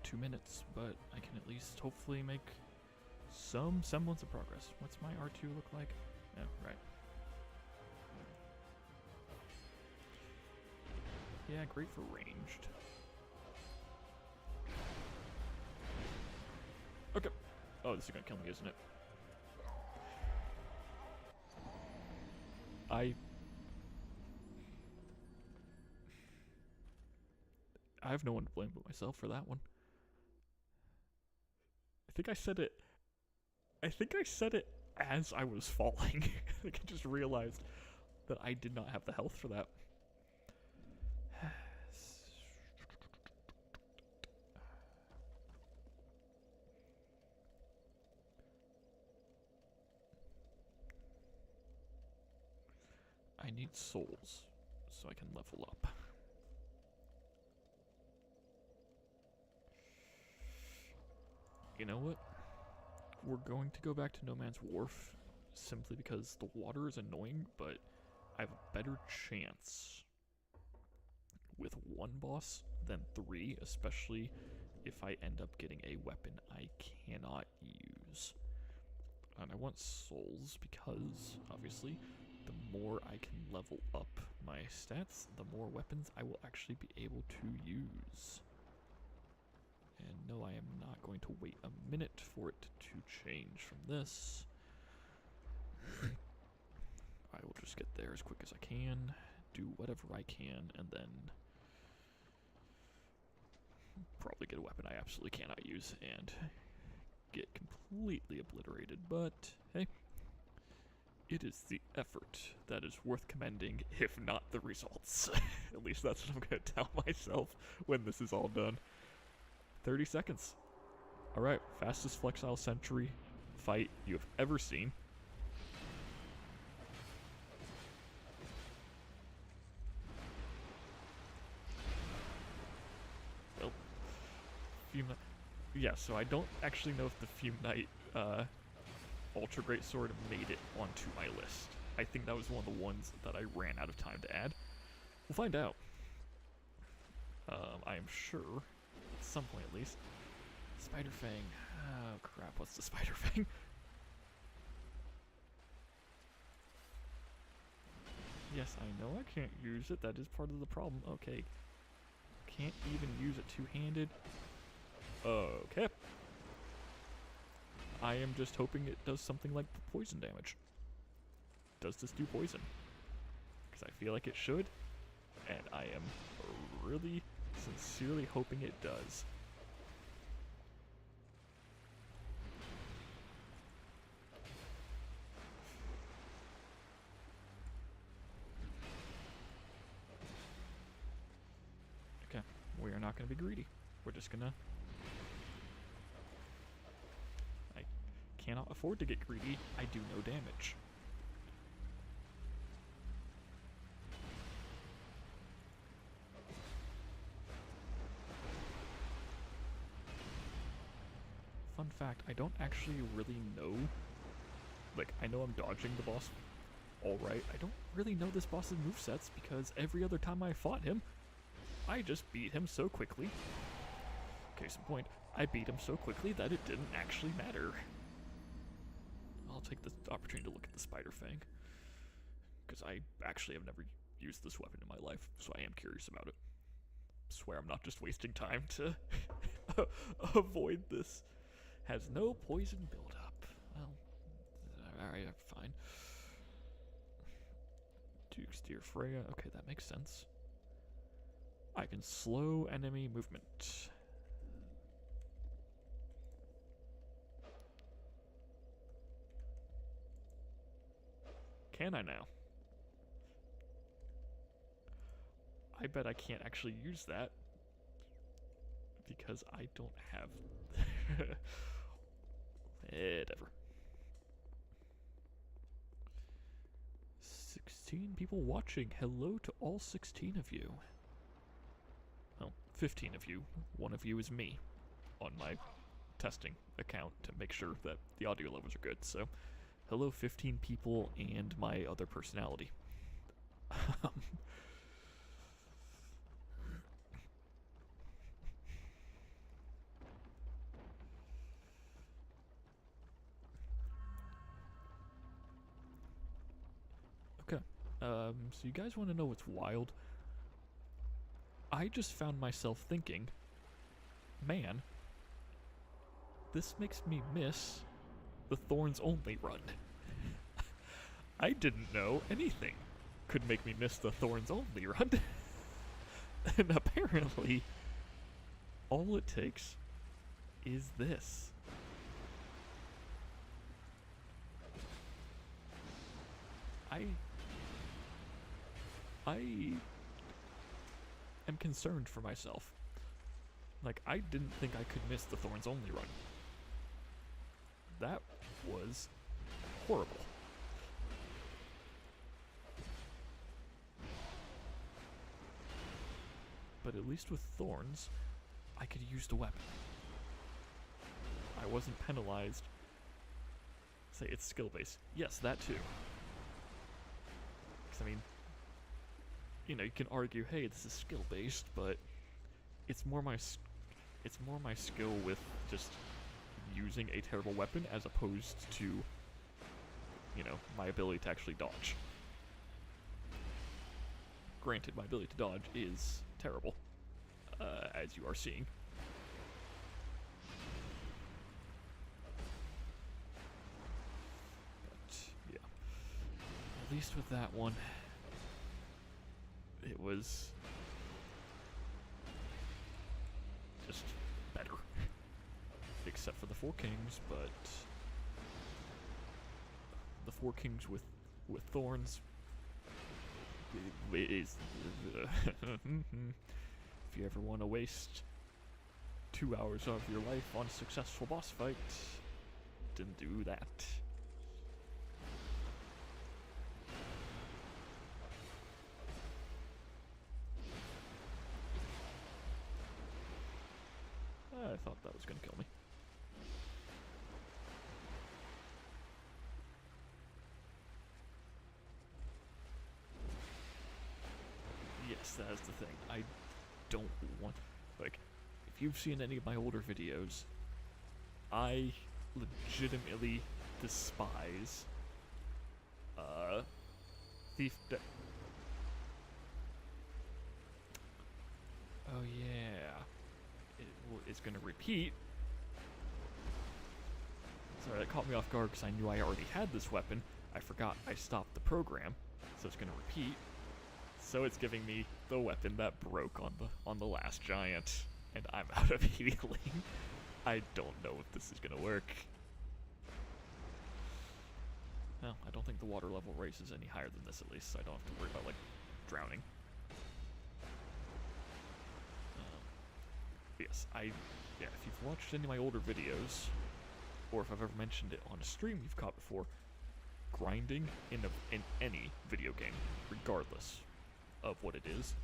2 minutes, but I can at least hopefully make some semblance of progress. What's my R2 look like? Yeah, right. Yeah, great for ranged. Okay. Oh, this is gonna kill me, isn't it? I have no one to blame but myself for that one. I think I said it as I was falling. I just realized that I did not have the health for that. I need souls so I can level up. You know what? We're going to go back to No Man's Wharf simply because the water is annoying, but I have a better chance with one boss than 3, especially if I end up getting a weapon I cannot use. And I want souls because, obviously, the more I can level up my stats, the more weapons I will actually be able to use. And no, I am not going to wait a minute for it to change from this. I will just get there as quick as I can, do whatever I can, and then probably get a weapon I absolutely cannot use and get completely obliterated. But hey, it is the effort that is worth commending, if not the results. At least that's what I'm going to tell myself when this is all done. 30 seconds. Alright, fastest flexile sentry fight you have ever seen. Well, Fume Knight. Yeah, so I don't actually know if the Fume Knight Ultra Great Sword made it onto my list. I think that was one of the ones that I ran out of time to add. We'll find out. I am sure, at some point at least. Spider Fang. Oh crap, what's the Spider Fang? Yes, I know I can't use it. That is part of the problem. Okay. Can't even use it two-handed. Okay. I am just hoping it does something like poison damage. Does this do poison? Because I feel like it should. And I am really sincerely hoping it does. Okay, we are not going to be greedy. We're just going to... I cannot afford to get greedy. I do no damage. Fun fact, I don't actually really know, like, I know I'm dodging the boss alright. I don't really know this boss's movesets because every other time I fought him, I just beat him so quickly. Case in point, I beat him so quickly that it didn't actually matter. I'll take this opportunity to look at the Spider Fang, because I actually have never used this weapon in my life, so I am curious about it. I swear I'm not just wasting time to avoid this. Has no poison buildup. Well, alright, fine. Duke's Deer Freya. Okay, that makes sense. I can slow enemy movement. Can I now? I bet I can't actually use that because I don't have... Whatever. 16 people watching. Hello to all 16 of you. Well, 15 of you. One of you is me on my testing account to make sure that the audio levels are good. So, hello 15 people and my other personality. So you guys want to know what's wild? I just found myself thinking, man, this makes me miss the Thorns Only run. I didn't know anything could make me miss the Thorns Only run. And apparently, all it takes is this. I am concerned for myself. Like, I didn't think I could miss the Thorns Only run. That was horrible. But at least with Thorns, I could use the weapon. I wasn't penalized. Say it's skill-based. Yes, that too. Because, I mean, you know, you can argue, hey, this is skill-based, but it's more my skill with just using a terrible weapon as opposed to you know, my ability to actually dodge. Granted, my ability to dodge is terrible, as you are seeing. But, yeah. At least with that one, it was just better. Except for the Four Kings, but the Four Kings with thorns is if you ever want to waste 2 hours of your life on a successful boss fight, didn't do that. I thought that was gonna kill me. Yes, that is the thing. I don't want... Like, if you've seen any of my older videos, I legitimately despise Thief De... Oh yeah. It's gonna repeat. Sorry, that caught me off guard because I knew I already had this weapon. I forgot I stopped the program, so it's gonna repeat. So it's giving me the weapon that broke on the last giant, and I'm out of healing. I don't know if this is gonna work. Well, I don't think the water level raises any higher than this, at least, so I don't have to worry about, like, drowning. Yes, yeah, if you've watched any of my older videos, or if I've ever mentioned it on a stream you've caught before, grinding in any video game, regardless of what it is,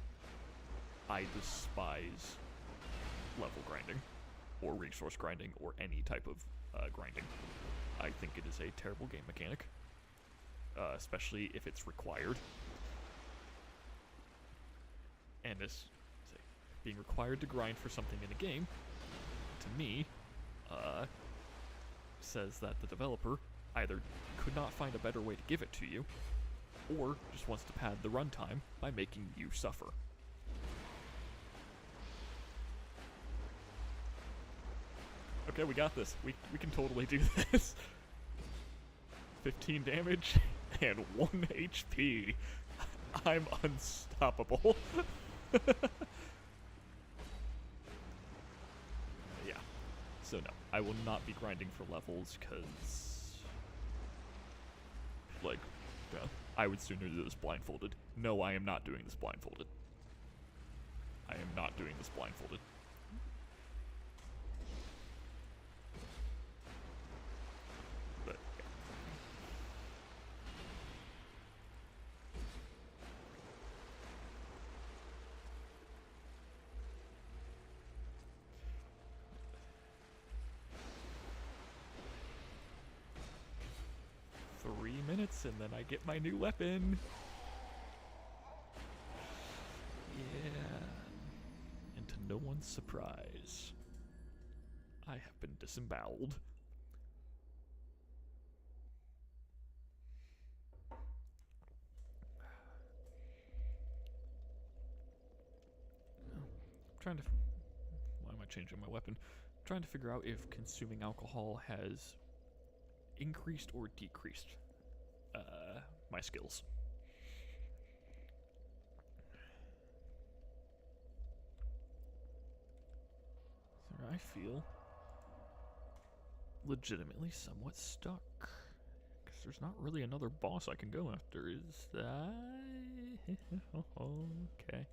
I despise level grinding, or resource grinding, or any type of grinding. I think it is a terrible game mechanic, especially if it's required. And as being required to grind for something in a game, to me, says that the developer either could not find a better way to give it to you, or just wants to pad the runtime by making you suffer. Okay, we got this. We can totally do this. 15 damage and 1 HP. I'm unstoppable. Yeah. So no, I will not be grinding for levels, because, like, I would sooner do this blindfolded. No, I am not doing this blindfolded. I am not doing this blindfolded. But, yeah. 3 minutes and then I get my new weapon. Yeah. And to no one's surprise, I have been disemboweled. Why am I changing my weapon? I'm trying to figure out if consuming alcohol has increased or decreased my skills. So I feel legitimately somewhat stuck, because there's not really another boss I can go after, is that? Okay.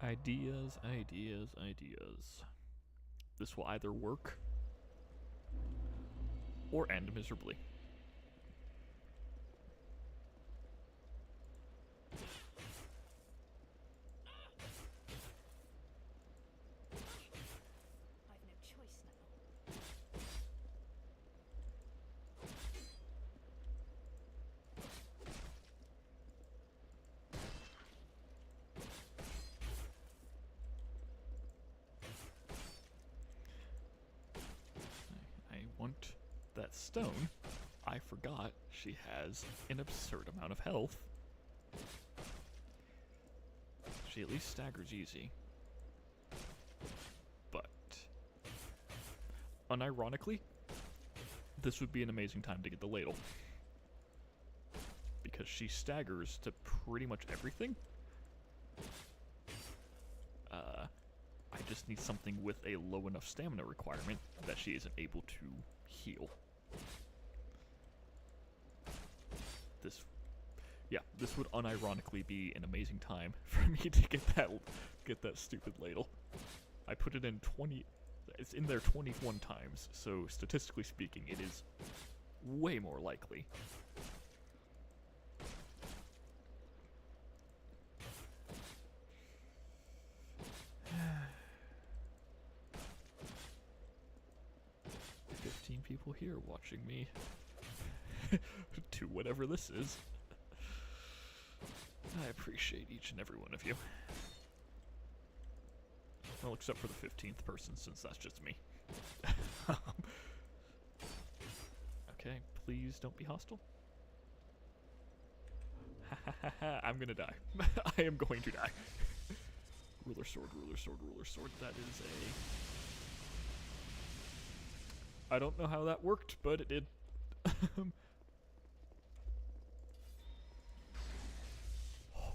Ideas. This will either work or end miserably. I've no choice now. I want that stone. I forgot she has an absurd amount of health. She at least staggers easy. But, unironically, this would be an amazing time to get the ladle. Because she staggers to pretty much everything. I just need something with a low enough stamina requirement that she isn't able to heal. This would unironically be an amazing time for me to get that stupid ladle. I put it in 20. It's in there 21 times, so statistically speaking, it is way more likely. People here watching me do whatever this is. I appreciate each and every one of you. Well, except for the 15th person, since that's just me. Okay, please don't be hostile. I'm gonna die. I am going to die. Ruler sword, ruler sword, ruler sword. That is a... I don't know how that worked, but it did.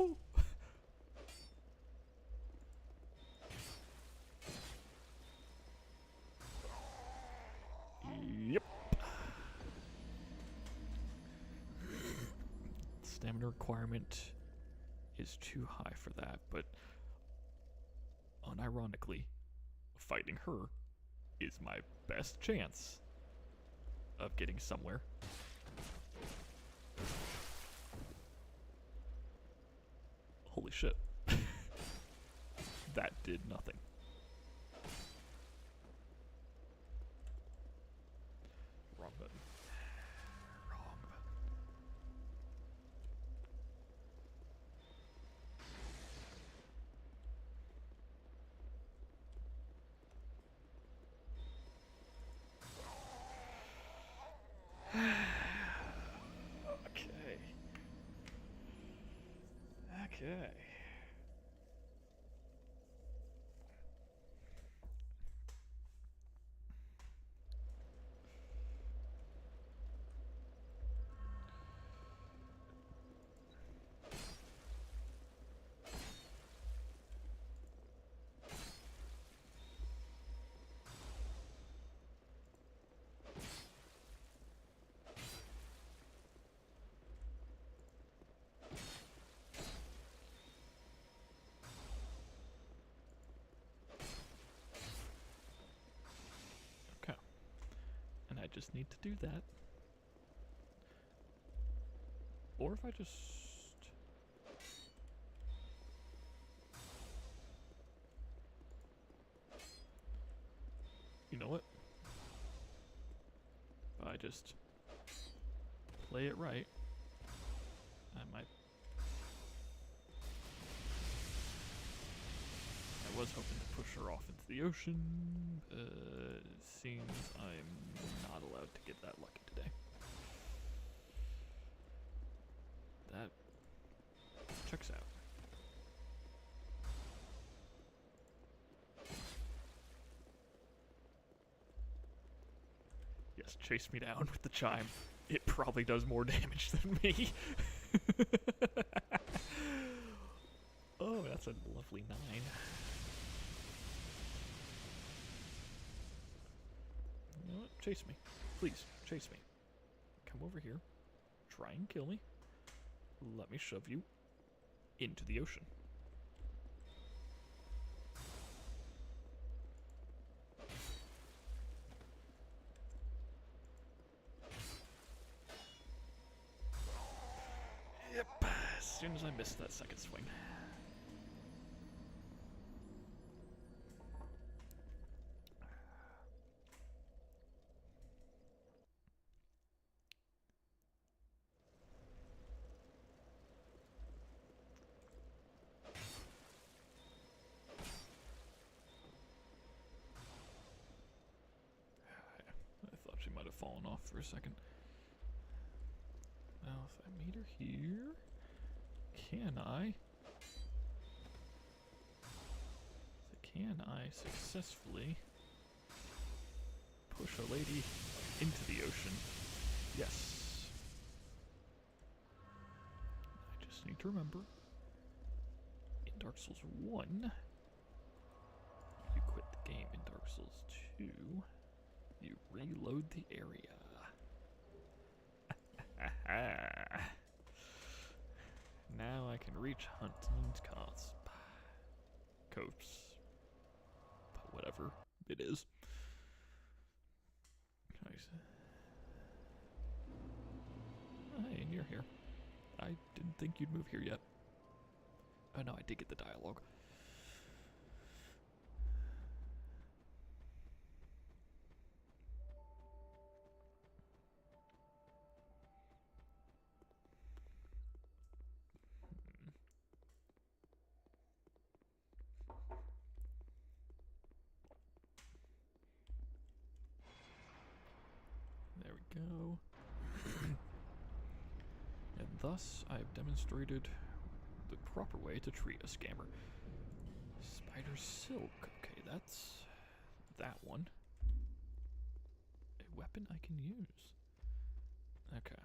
Oh. Yep. Stamina requirement is too high for that, but unironically, fighting her is my best chance of getting somewhere. Holy shit. That did nothing. Wrong button. Wrong button. Okay. Okay. I just need to do that. Or if I just... You know what? If I just play it right, I might... I was hoping to push her off into the ocean. Seems I'm not allowed to get that lucky today. That checks out. Yes, chase me down with the chime. It probably does more damage than me. Oh, that's a lovely 9. You know what? Chase me. Please, chase me. Come over here. Try and kill me. Let me shove you into the ocean. Yep. As soon as I missed that second swing. Fallen off for a second. if I meet her here, can I successfully push a lady into the ocean? Yes. I just need to remember, in Dark Souls 1, you quit the game. In Dark Souls 2, you reload the area. Now I can reach Huntington's Coves. But whatever it is. Nice. Hey, and you're here. I didn't think you'd move here yet. Oh no, I did get the dialogue. There we go. And thus, I have demonstrated the proper way to treat a scammer. Spider silk. Okay, that's that one. A weapon I can use. Okay.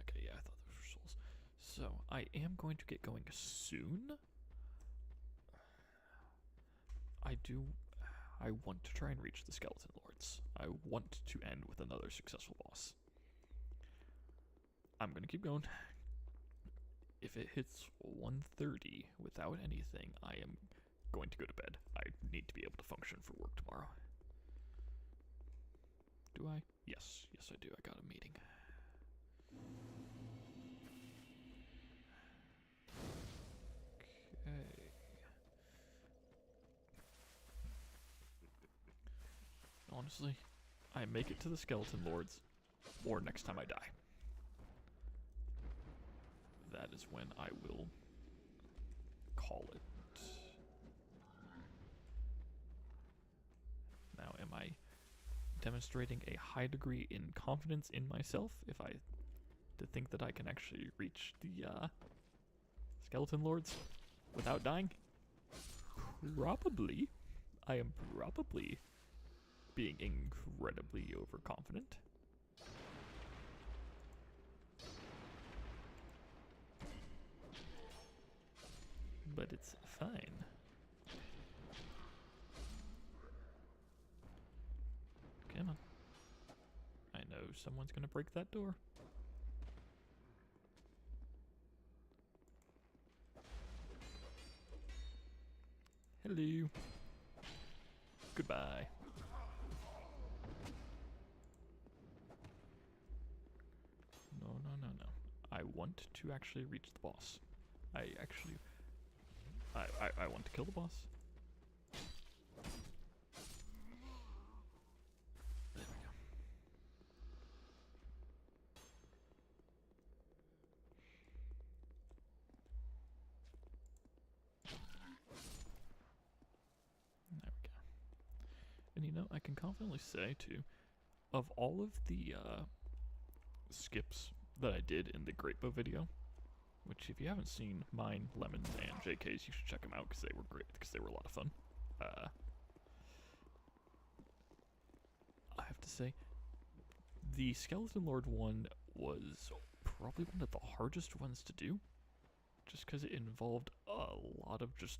Okay, yeah, I thought those were souls. So, I am going to get going soon. I want to try and reach the Skeleton Lords. I want to end with another successful boss. I'm gonna keep going. If it hits 1:30 without anything, I am going to go to bed. I need to be able to function for work tomorrow. Do I? Yes, I do. I got a meeting. Okay. Honestly, I make it to the Skeleton Lords, or next time I die. That is when I will call it. Now, am I demonstrating a high degree in confidence in myself if I think that I can actually reach the Skeleton Lords without dying? Probably. I am probably being incredibly overconfident. But it's fine. Come on. I know someone's gonna break that door. Hello. Goodbye. No. I want to actually reach the boss. I want to kill the boss. There we go. There we go. And you know, I can confidently say too, of all of the skips that I did in the Great Bow video, which if you haven't seen mine, Lemon's, and JK's, you should check them out because they were great, because they were a lot of fun. I have to say, the Skeleton Lord one was probably one of the hardest ones to do, just because it involved a lot of just,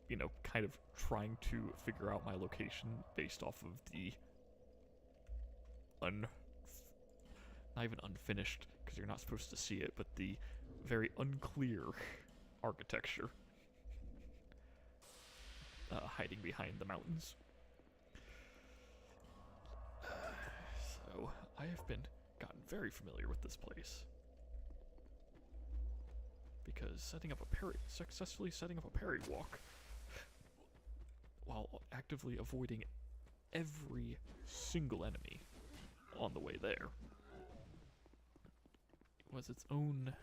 you know, kind of trying to figure out my location based off of the not even unfinished, because you're not supposed to see it, but the very unclear architecture hiding behind the mountains. So I have gotten very familiar with this place, because successfully setting up a parry walk while actively avoiding every single enemy on the way there was its own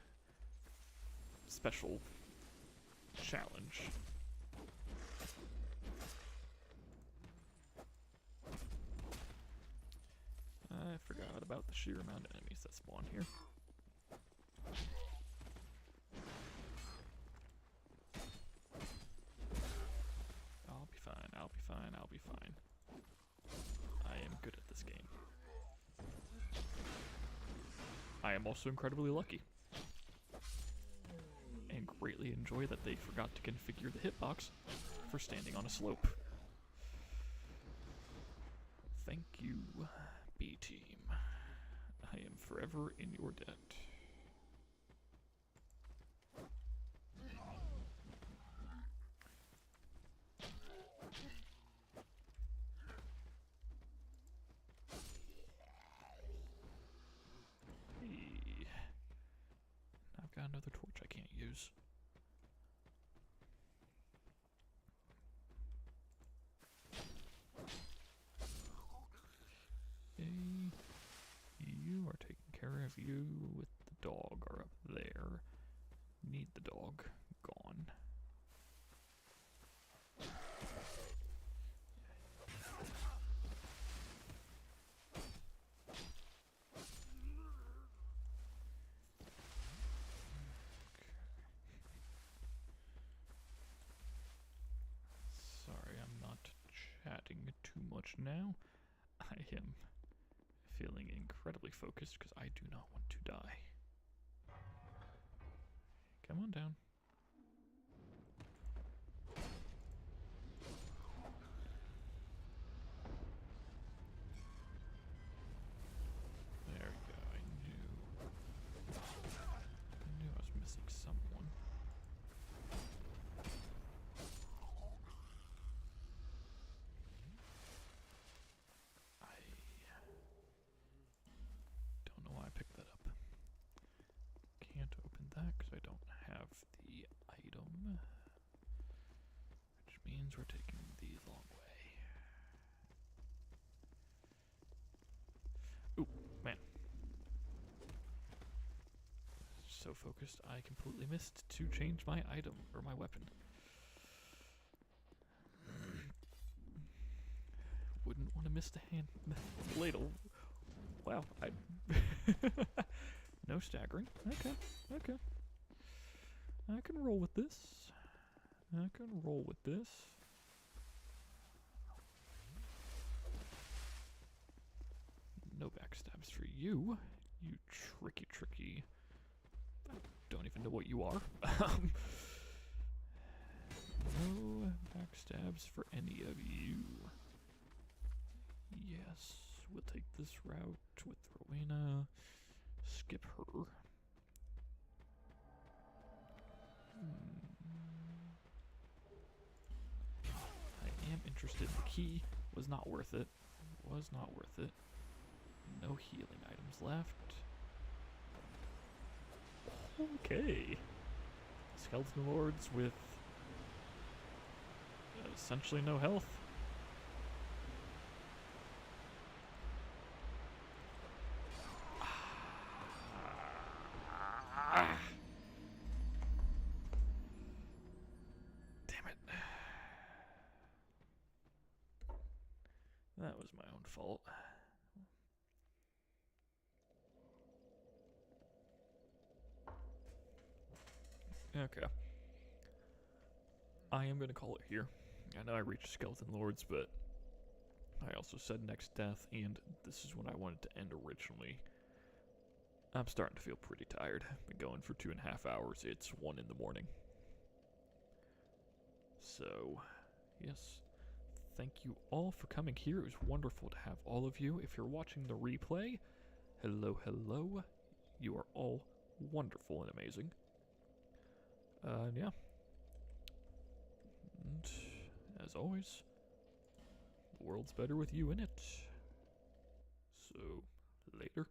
special challenge. I forgot about the sheer amount of enemies that spawn here. I'll be fine, I'll be fine, I'll be fine. I am good at this game. I am also incredibly lucky. And greatly enjoy that they forgot to configure the hitbox for standing on a slope. Thank you, B-Team. I am forever in your debt. Hey. I've got another torch I can't use. You are taken care of. You with the dog are up there. Need the dog gone. Sorry, I'm not chatting too much now. I am feeling incredibly focused because I do not want to die. Come on down. There we go. I knew I was missing someone. Don't know why I picked that up. Can't open that because I don't have the item, which means we're taking the long way. Ooh, man. So focused, I completely missed to change my item, or my weapon. Wouldn't want to miss the ladle. Wow, I... No staggering. Okay, okay. I can roll with this. I can roll with this. No backstabs for you. You tricky. I don't even know what you are. No backstabs for any of you. Yes, we'll take this route with Rowena. Skip her. I am interested. The key was not worth it. Was not worth it. No healing items left. Okay. Skeleton Lords with essentially no health. Damn it. That was my own fault. Okay. I am going to call it here. I know I reached Skeleton Lords, but I also said next death, and this is when I wanted to end originally. I'm starting to feel pretty tired. I've been going for 2.5 hours. It's 1 in the morning. So, yes. Thank you all for coming here. It was wonderful to have all of you. If you're watching the replay, hello. You are all wonderful and amazing. Yeah. And as always, the world's better with you in it. So, later.